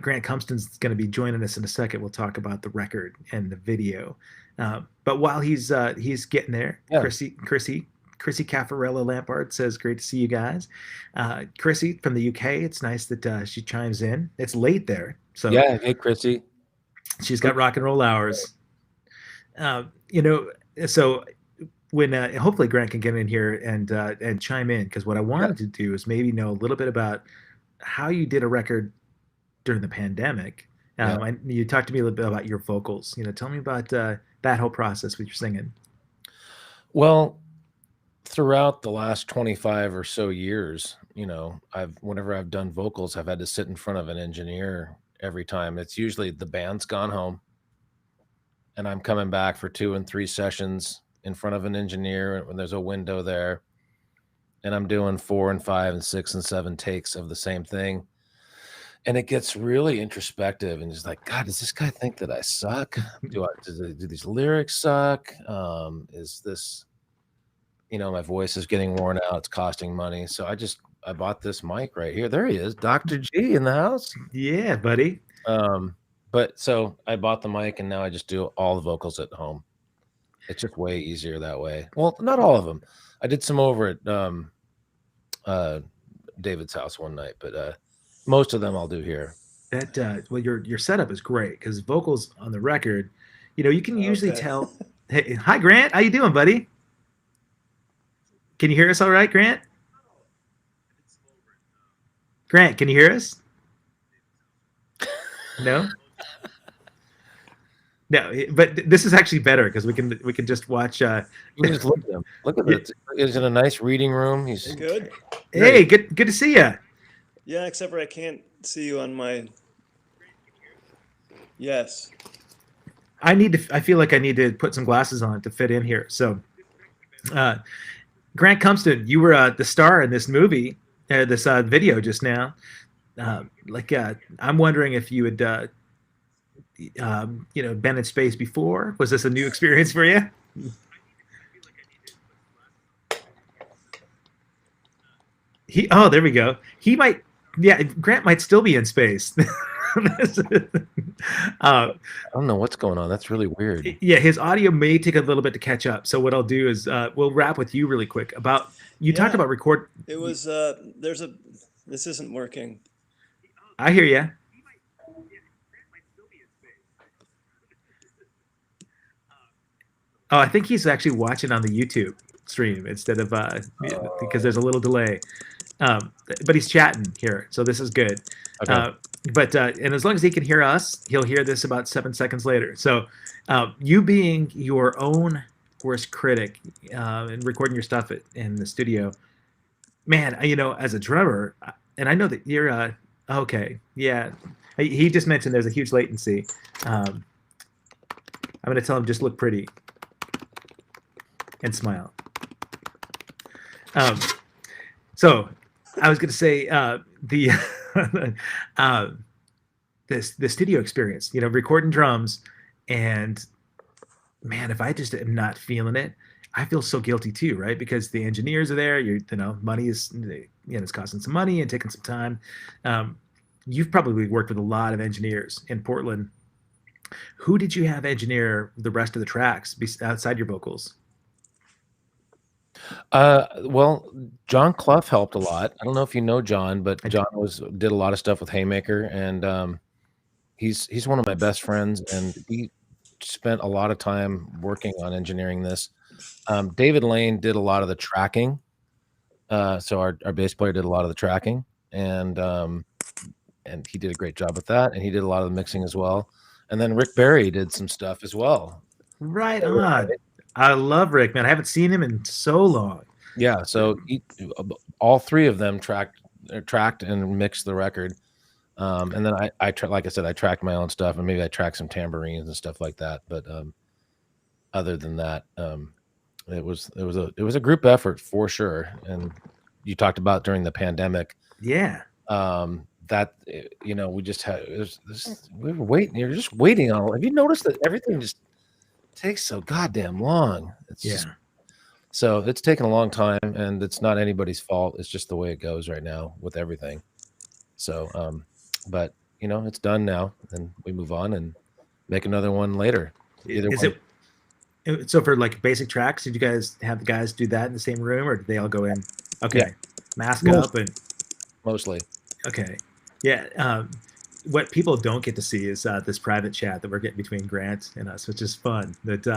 Grant Compston's going to be joining us in a second. We'll talk about the record and the video. But while he's getting there, Yeah. Chrissy Caffarella Lampard says, great to see you guys. Chrissy from the UK, it's nice that she chimes in. It's late there. So yeah, hey, Chrissy. She's got rock and roll hours. So when hopefully Grant can get in here and chime in, because what I wanted to do is maybe know a little bit about how you did a record during the pandemic. You talked to me a little bit about your vocals. Tell me about that whole process with your singing. Well, throughout the last 25 or so years, whenever I've done vocals, I've had to sit in front of an engineer every time. It's usually the band's gone home and I'm coming back for 2 and 3 sessions in front of an engineer when there's a window there, and I'm doing 4 and 5 and 6 and 7 takes of the same thing. And it gets really introspective and just like, God, does this guy think that I suck? Do these lyrics suck? Is this, my voice is getting worn out. It's costing money. So I bought this mic right here. There he is, Dr. G in the house. Yeah, buddy. But so I bought the mic and now I just do all the vocals at home. It's just way easier that way. Well, not all of them. I did some over at David's house one night, but most of them I'll do here. That well, your setup is great because vocals on the record, you can usually tell. Hey, hi Grant, how you doing, buddy? Can you hear us all right, Grant? Grant, can you hear us? No. No, but this is actually better because we can just watch. We just look at him. Look at this. He's in a nice reading room. He's good. Hey, good to see you. Yeah, except for I can't see you on my. Yes. I feel like I need to put some glasses on to fit in here. So, Grant Compston, you were the star in this movie, this video just now. I'm wondering if you had, been in space before. Was this a new experience for you? There we go. He might. Yeah, Grant might still be in space. I don't know what's going on. That's really weird. Yeah, his audio may take a little bit to catch up. So what I'll do is we'll wrap with you really quick about talked about record. It was this isn't working. I hear you. Oh, I think he's actually watching on the YouTube stream instead of because there's a little delay. But he's chatting here, so this is good. Okay. And as long as he can hear us, he'll hear this about 7 seconds later. So you being your own worst critic and recording your stuff in the studio, man, as a drummer, and I know that you're okay. Yeah, he just mentioned there's a huge latency. I'm going to tell him just look pretty and smile. So I was going to say the studio experience, recording drums And man, if I just am not feeling it, I feel so guilty too, right? Because the engineers are there. Money is, it's costing some money and taking some time. Um, you've probably worked with a lot of engineers in Portland. Who did you have engineer the rest of the tracks outside your vocals? Well, John Clough helped a lot. I don't know if you know John, but I John did a lot of stuff with Haymaker, and he's one of my best friends, and he spent a lot of time working on engineering this. David Lane did a lot of the tracking. So our bass player did a lot of the tracking, and he did a great job with that, and he did a lot of the mixing as well. And then Rick Berry did some stuff as well. Right on. I love Rick, man. I haven't seen him in so long. Yeah, so all three of them tracked and mixed the record. And then like I said, I tracked my own stuff, and maybe I tracked some tambourines and stuff like that. But other than that, it was a group effort for sure. And you talked about during the pandemic. Yeah. That we just had we were waiting. You're just waiting on. Have you noticed that everything just takes so goddamn long? So it's taken a long time, and it's not anybody's fault. It's just the way it goes right now with everything. So, but it's done now, and we move on and make another one later. So for like basic tracks, did you guys have the guys do that in the same room, or did they all go in? Okay, yeah. Mask up and mostly. Okay, yeah. What people don't get to see is this private chat that we're getting between Grant and us, which is fun. But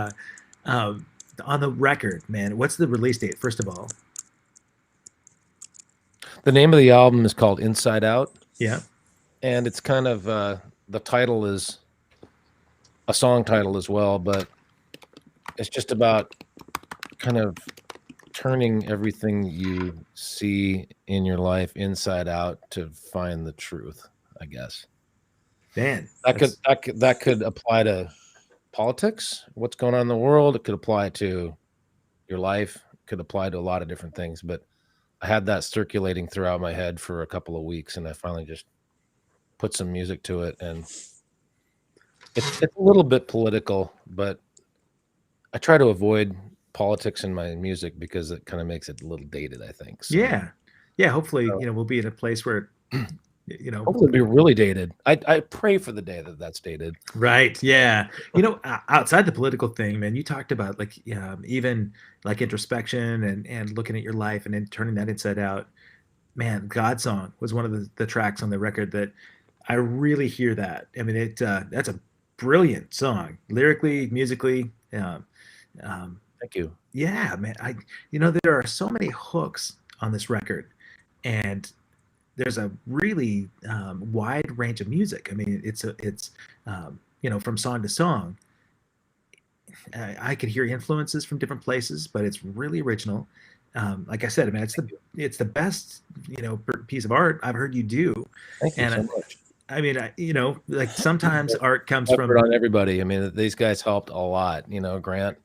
on the record, man, what's the release date, first of all? The name of the album is called Inside Out. Yeah. And it's kind of, the title is a song title as well, but it's just about kind of turning everything you see in your life inside out to find the truth, I guess. Man, that could apply to politics, what's going on in the world. It could apply to your life. It could apply to a lot of different things. But I had that circulating throughout my head for a couple of weeks, and I finally just put some music to it. And it's a little bit political, but I try to avoid politics in my music because it kind of makes it a little dated, I think. So, yeah. Hopefully, we'll be in a place where hopefully be really dated. I pray for the day that's dated. Right. Yeah. Outside the political thing, man, you talked about like even like introspection and looking at your life and then turning that inside out. Man, God Song was one of the tracks on the record that I really hear that. I mean, that's a brilliant song, lyrically, musically. Thank you. Yeah, man. There are so many hooks on this record, and there's a really wide range of music. I mean, it's from song to song. I could hear influences from different places, but it's really original. Like I said, I mean, it's the best piece of art I've heard you do. Thank you so much. I mean, like sometimes art comes from on everybody. I mean, these guys helped a lot. Grant.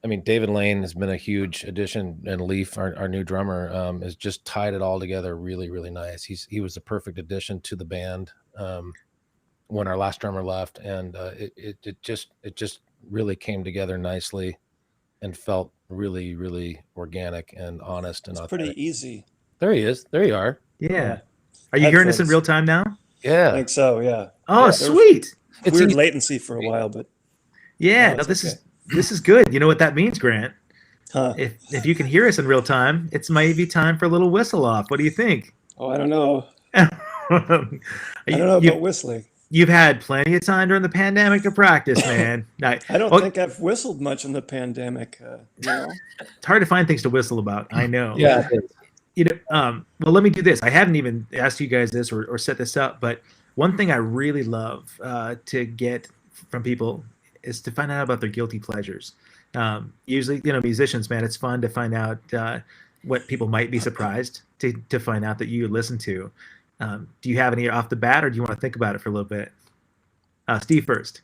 I mean, David Lane has been a huge addition, and Leaf, our new drummer, has just tied it all together really, really nice. He was the perfect addition to the band when our last drummer left, and it just really came together nicely and felt really, really organic and honest and authentic. Pretty easy. There he is. There you are. Yeah. Are you hearing this in real time now? Yeah. I think so, yeah. Oh, yeah, sweet. It's weird latency for a while, but yeah, no, this is good. You know what that means, Grant? Huh. If you can hear us in real time, it's maybe time for a little whistle off. What do you think? Oh, I don't know. I don't know about whistling. You've had plenty of time during the pandemic to practice, man. I don't think I've whistled much in the pandemic. It's hard to find things to whistle about. I know. Yeah. Well, let me do this. I haven't even asked you guys this or set this up, but one thing I really love to get from people is to find out about their guilty pleasures. Usually, musicians, man, it's fun to find out what people might be surprised to find out that you listen to. Do you have any off the bat, or do you want to think about it for a little bit? Steve first.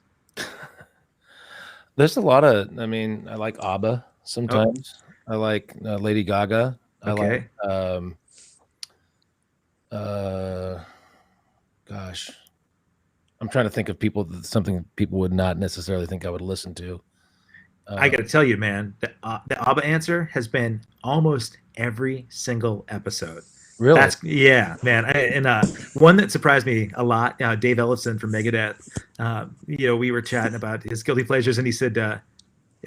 There's a lot of, I mean, I like ABBA sometimes. Oh. I like Lady Gaga. Okay. I like, gosh, I'm trying to think of something people would not necessarily think I would listen to. I got to tell you, man, the ABBA answer has been almost every single episode. Really? Yeah, man. One that surprised me a lot, Dave Ellefson from Megadeth. We were chatting about his guilty pleasures, and he said,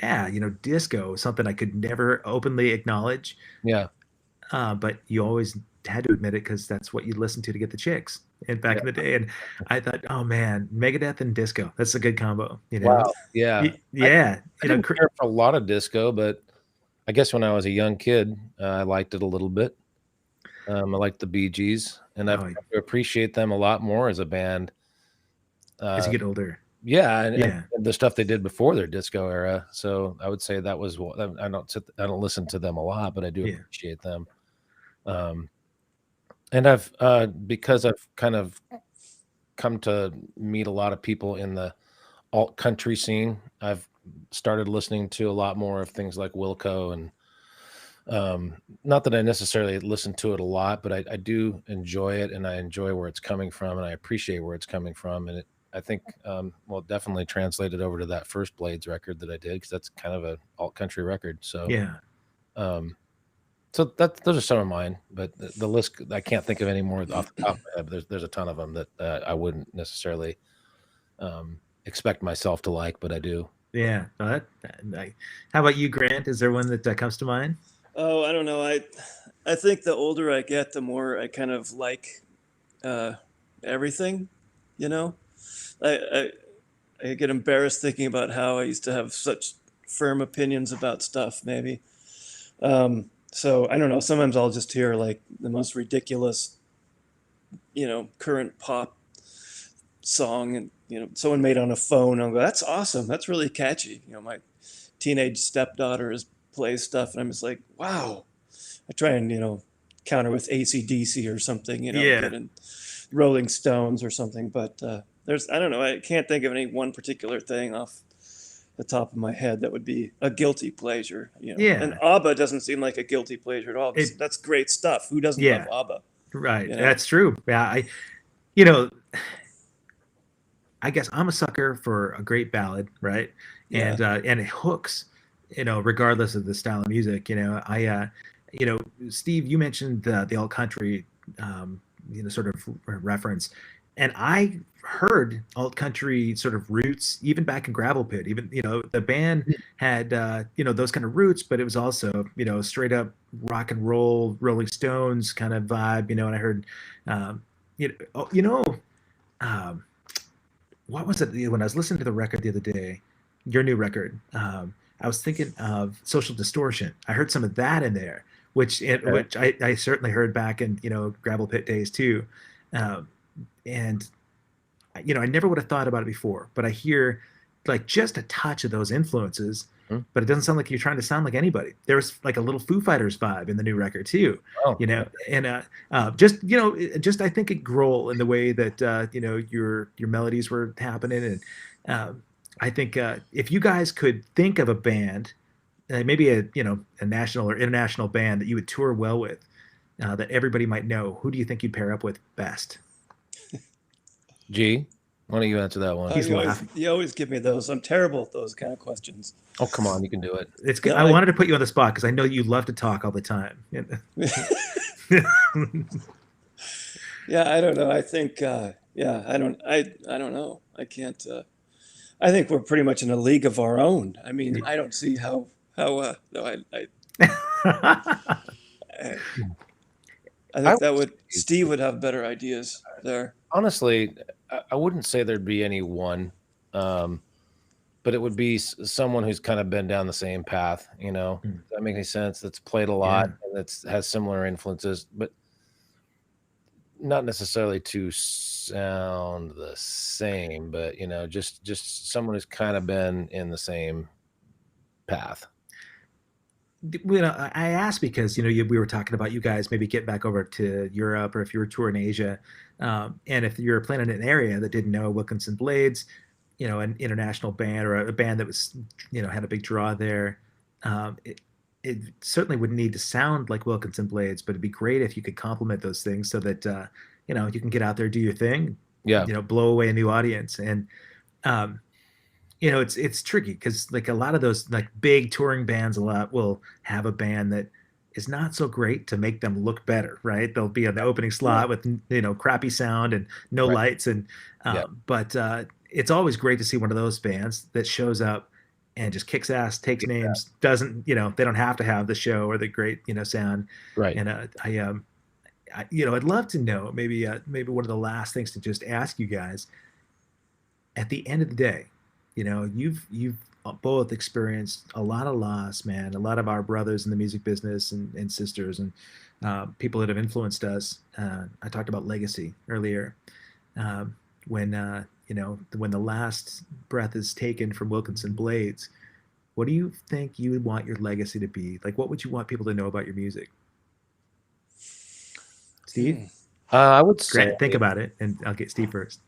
"Yeah, disco is something I could never openly acknowledge, Yeah. but you always had to admit it because that's what you listened to get the chicks." And back in the day, and I thought, oh man, Megadeth and disco—that's a good combo. Wow. Yeah. Yeah. I didn't care for a lot of disco, but I guess when I was a young kid, I liked it a little bit. I liked the Bee Gees, and I've come to appreciate them a lot more as a band as you get older. Yeah, and the stuff they did before their disco era. So I would say that was I don't listen to them a lot, but I do appreciate them. And I've because I've kind of come to meet a lot of people in the alt country scene. I've started listening to a lot more of things like Wilco, and not that I necessarily listen to it a lot, but I do enjoy it, and I enjoy where it's coming from, and I appreciate where it's coming from. And I think, definitely translated over to that first Blades record that I did, because that's kind of an alt country record. So yeah. So those are some of mine, but the list, I can't think of any more off the top of my head. But there's a ton of them that I wouldn't necessarily expect myself to like, but I do. Yeah. How about you, Grant? Is there one that comes to mind? Oh, I don't know. I think the older I get, the more I kind of like everything. I get embarrassed thinking about how I used to have such firm opinions about stuff. Maybe. So I don't know. Sometimes I'll just hear like the most ridiculous, current pop song, and someone made on a phone. I'll go, "That's awesome. That's really catchy." My teenage stepdaughter plays stuff, and I'm just like, "Wow." I try and counter with AC/DC or something, and Rolling Stones or something. But I don't know. I can't think of any one particular thing off the top of my head that would be a guilty pleasure. Yeah. And ABBA doesn't seem like a guilty pleasure at all. That's great stuff. Who doesn't love ABBA? Right. That's true. Yeah. I guess I'm a sucker for a great ballad, right? And it hooks, regardless of the style of music. Steve, you mentioned the alt country, sort of reference, and I heard alt country sort of roots even back in Gravel Pit. Even the band had those kind of roots, but it was also straight up rock and roll, Rolling Stones kind of vibe. And I heard, what was it when I was listening to the record the other day, your new record? I was thinking of Social Distortion. I heard some of that in there, which I certainly heard back in Gravel Pit days too, and I never would have thought about it before, but I hear like just a touch of those influences, but it doesn't sound like you're trying to sound like anybody. There's like a little Foo Fighters vibe in the new record too, and just I think it Grohl in the way that your melodies were happening, and I think if you guys could think of a band, maybe a national or international band that you would tour well with, that everybody might know, who do you think you'd pair up with best? G, why don't you answer that one? He's laughing. You always give me those. I'm terrible at those kind of questions. Oh, come on, you can do it. It's good. I wanted to put you on the spot because I know you love to talk all the time. Yeah, I don't know. I think, I don't know. I can't. I think we're pretty much in a league of our own. I mean, I don't see how. No, I think Steve would have better ideas there. Honestly, I wouldn't say there'd be any one, but it would be someone who's kind of been down the same path. Does that make any sense? That's played a lot and has similar influences, but not necessarily to sound the same. But just someone who's kind of been in the same path. I asked because we were talking about you guys maybe getting back over to Europe, or if you were touring Asia, and if you're playing in an area that didn't know Wilkinson Blades, an international band or a band that was had a big draw there, it certainly wouldn't need to sound like Wilkinson Blades, but it'd be great if you could complement those things so that you can get out there, do your thing, Yeah. blow away a new audience. And um, it's tricky because like a lot of those like big touring bands a lot will have a band that is not so great to make them look better, right? They'll be on the opening slot with crappy sound and no Right. lights, and Yeah. but it's always great to see one of those bands that shows up and just kicks ass, takes names, doesn't they don't have to have the show or the great sound. Right. And I'd love to know, maybe one of the last things to just ask you guys at the end of the day, you've both experienced a lot of loss, man. A lot of our brothers in the music business and sisters and people that have influenced us. I talked about legacy earlier. Um, when the last breath is taken from Wilkinson Blades, what do you think you would want your legacy to be? Like, what would you want people to know about your music? Steve? I would say, Grant, think about it, and I'll get Steve first.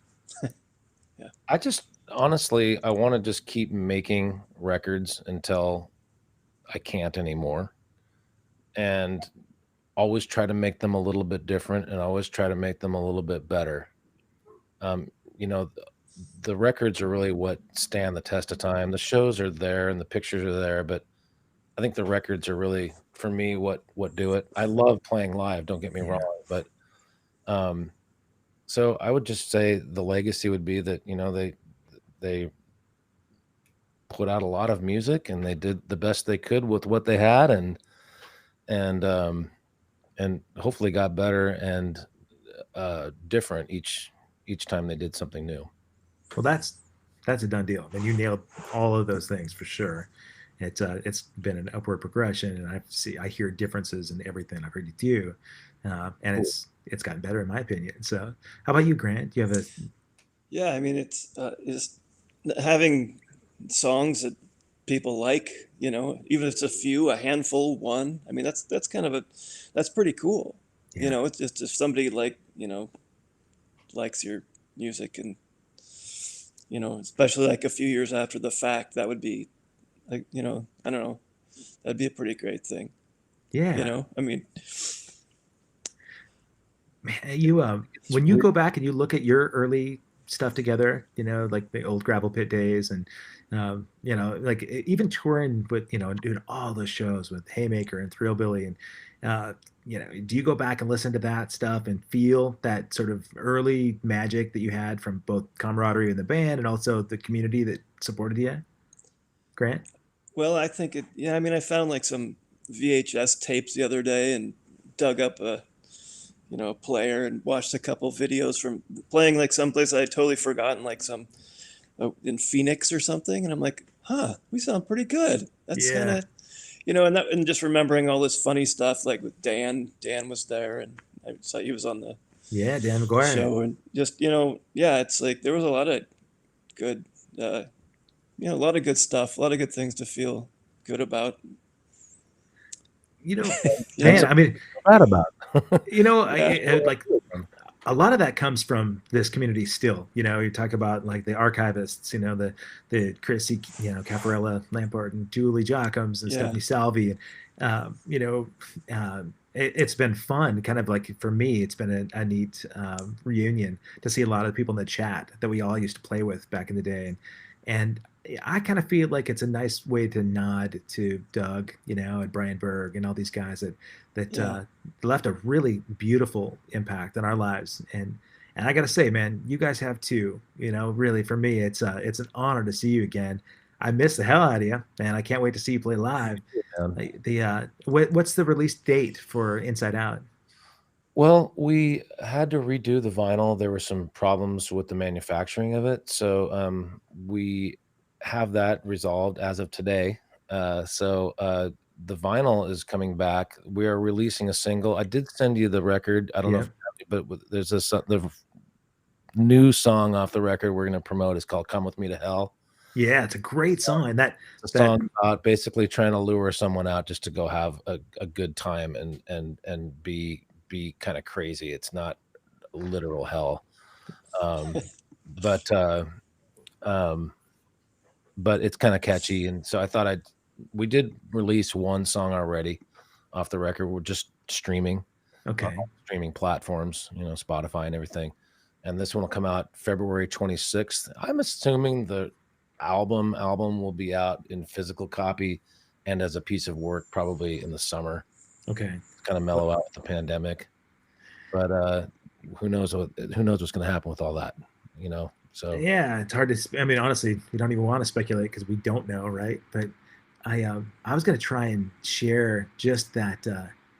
I just honestly, I want to just keep making records until I can't anymore, and always try to make them a little bit different, and always try to make them a little bit better. Um, you know, the records are really what stand the test of time. The shows are there and the pictures are there, but I think the records are really, for me, what do it. I love playing live, don't get me wrong, but um, so I would just say the legacy would be that they put out a lot of music and they did the best they could with what they had, and hopefully got better and different each time they did something new. Well, that's a done deal. I mean, you nailed all of those things for sure. It's been an upward progression, and I hear differences in everything I've heard you do, and Cool. it's gotten better in my opinion. So, how about you, Grant? Do you have a Yeah, I mean, it's having songs that people like, even if it's a handful, one. I mean, that's kind of that's pretty cool. yeah It's just if somebody likes your music, and especially like a few years after the fact, that would be like, I don't know, that'd be a pretty great thing. yeah I mean, Man, you It's when you weird. go back and you look at your early stuff together, like the old gravel pit days, and like even touring with doing all those shows with Haymaker and Thrillbilly, and do you go back and listen to that stuff and feel that sort of early magic that you had from both camaraderie in the band and also the community that supported you, Grant? well, I think yeah, I mean, I found like some VHS tapes the other day and dug up a player and watched a couple videos from playing like someplace I'd totally forgotten, like some in Phoenix or something. And I'm like, huh, we sound pretty good. That's kind Yeah, of, and just remembering all this funny stuff, like with Dan was there, and I saw he was on the yeah, Dan McGuire. show, and just, yeah, it's like there was a lot of good, uh, a lot of good stuff, a lot of good things to feel good about. You know, Yeah. man, I mean, Bad about Yeah. like a lot of that comes from this community still. You talk about like the archivists, the Chrissy, Cafarella Lampard and Julie Jockums and Yeah. Stephanie Salvi. And, it's been fun, kind of like for me, it's been a neat reunion to see a lot of people in the chat that we all used to play with back in the day. And I kind of feel like it's a nice way to nod to Doug, and Brian Berg and all these guys that Yeah. left a really beautiful impact on our lives. And I got to say, man, you guys have too. Really for me, it's an honor to see you again. I miss the hell out of you, man. I can't wait to see you play live. it. What's the release date for Inside Out? Well, we had to redo the vinyl. There were some problems with the manufacturing of it, so we have that resolved as of today. The vinyl is coming back. We are releasing a single. I did send you the record. I don't know Yeah, if you have it, but there's the new song off the record we're going to promote. It's called "Come with Me to Hell." yeah, it's a great song. And It's a that song about basically trying to lure someone out just to go have a good time and be kind of crazy. It's not literal hell. Um, but um, but it's kind of catchy, and so I thought we did release one song already off the record. We're just streaming on okay. all streaming platforms, Spotify and everything. and this one will come out February 26th. I'm assuming the album will be out in physical copy and as a piece of work probably in the summer. Okay. Kind of mellow out with the pandemic, but who knows what's going to happen with all that, you know? So yeah, it's hard to. I mean, honestly, we don't even want to speculate because we don't know, right? But I was gonna try and share just that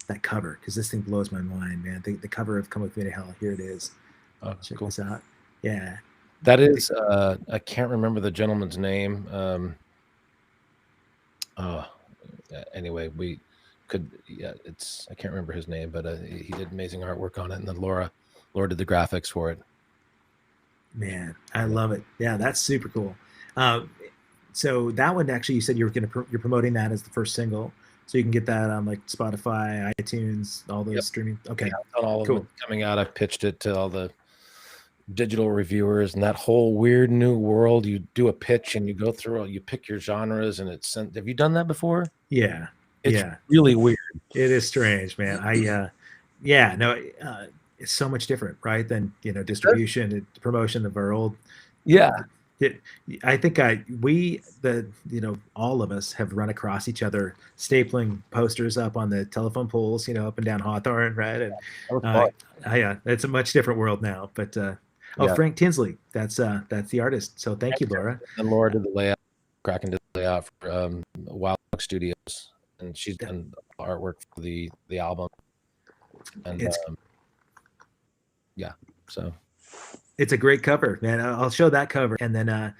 that cover because this thing blows my mind, man. The cover of "Come With Me to Hell." Here it is. oh, Check cool. this out. Yeah, That is, I can't remember the gentleman's name. Anyway, we could, yeah, I can't remember his name, but he did amazing artwork on it. And then Laura did the graphics for it. man, I love it. Yeah, that's super cool. So that one actually, you said you're promoting that as the first single, so you can get that on like Spotify, iTunes, all those streaming. Okay, Yeah, on all cool. of it coming out. I've pitched it to all the digital reviewers and that whole weird new world. You do a pitch and you go through, you pick your genres, and it's sent. Have you done that before? Yeah, It's really weird. It is strange, man. It's so much different, right? Than distribution and promotion of our old. Yeah. I think all of us have run across each other stapling posters up on the telephone poles, up and down Hawthorne, right? And it's a much different world now. But Frank Tinsley, that's the artist. So thank you, Laura. And Laura did the layout, Kraken did the layout for Wild Studios, and she's done artwork for the album. And so. It's a great cover, man. I'll show that cover, and then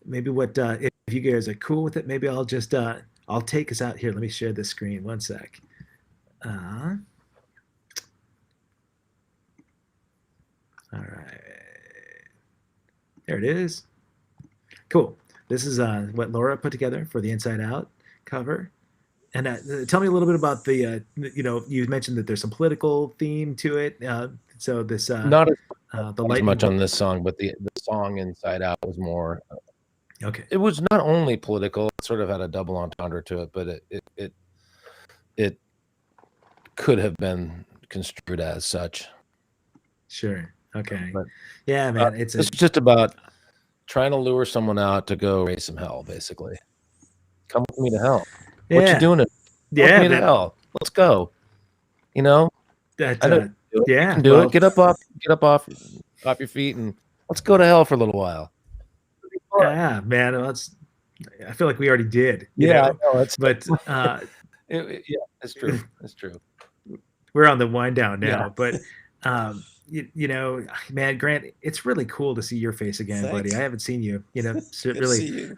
maybe if you guys are cool with it, maybe I'll just I'll take us out here. Let me share this screen. One sec. All right, there it is. Cool. This is what Laura put together for the Inside Out cover. And tell me a little bit about the you mentioned that there's some political theme to it. So this not as much on this song, but the song Inside Out was more okay. It was not only political, it sort of had a double entendre to it, but it could have been construed as such. Sure. Okay. But, yeah, man. It's just about trying to lure someone out to go raise some hell, basically. Come with me to hell. Yeah. What you doing? Come with me to hell. Let's go. That yeah, can do it. Get up off your feet and let's go to hell for a little while. Yeah, man. I feel like we already did. I know. But it's true. It's true. We're on the wind down now, but man, Grant, it's really cool to see your face again, buddy. I haven't seen you. Really.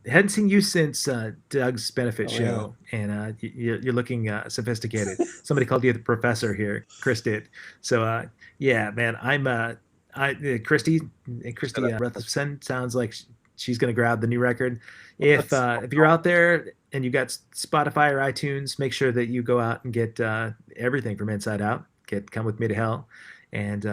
Hadn't seen you since Doug's benefit show, and you're looking sophisticated. Somebody called you the professor here. Chris did. So yeah, man, I'm Christy Rutherford sounds like she's gonna grab the new record. If you're out there and you got Spotify or iTunes, make sure that you go out and get everything from Inside Out. Come With Me to Hell. And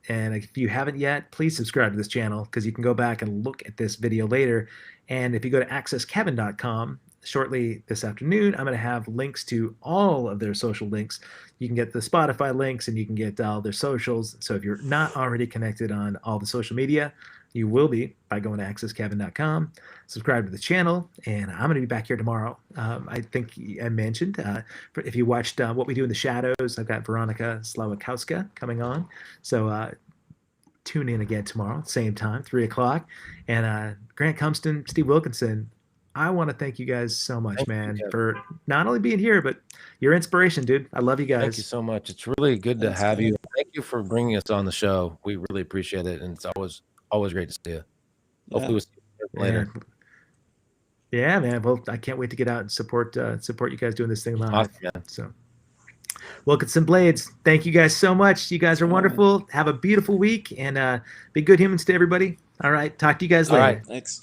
if you haven't yet, please subscribe to this channel because you can go back and look at this video later. And if you go to accesskevin.com shortly this afternoon, I'm going to have links to all of their social links. You can get the Spotify links and you can get all their socials. So if you're not already connected on all the social media, you will be by going to accesskevin.com, subscribe to the channel, and I'm going to be back here tomorrow. I think I mentioned, if you watched What We Do in the Shadows, I've got Veronica Slawikowska coming on. So tune in again tomorrow, same time, 3 o'clock. And Grant Cumston, Steve Wilkinson, I want to thank you guys so much, man, for not only being here, but your inspiration, dude. I love you guys. Thank you so much. It's really good to have you. Thank you for bringing us on the show. We really appreciate it. And it's always great to see you. Hopefully we'll see you later. Yeah, man. Well, I can't wait to get out and support you guys doing this thing live. Awesome, man. So Wilkinson Blades, thank you guys so much. You guys are wonderful. Have a beautiful week and be good humans to everybody. All right. Talk to you guys later. All right. Thanks.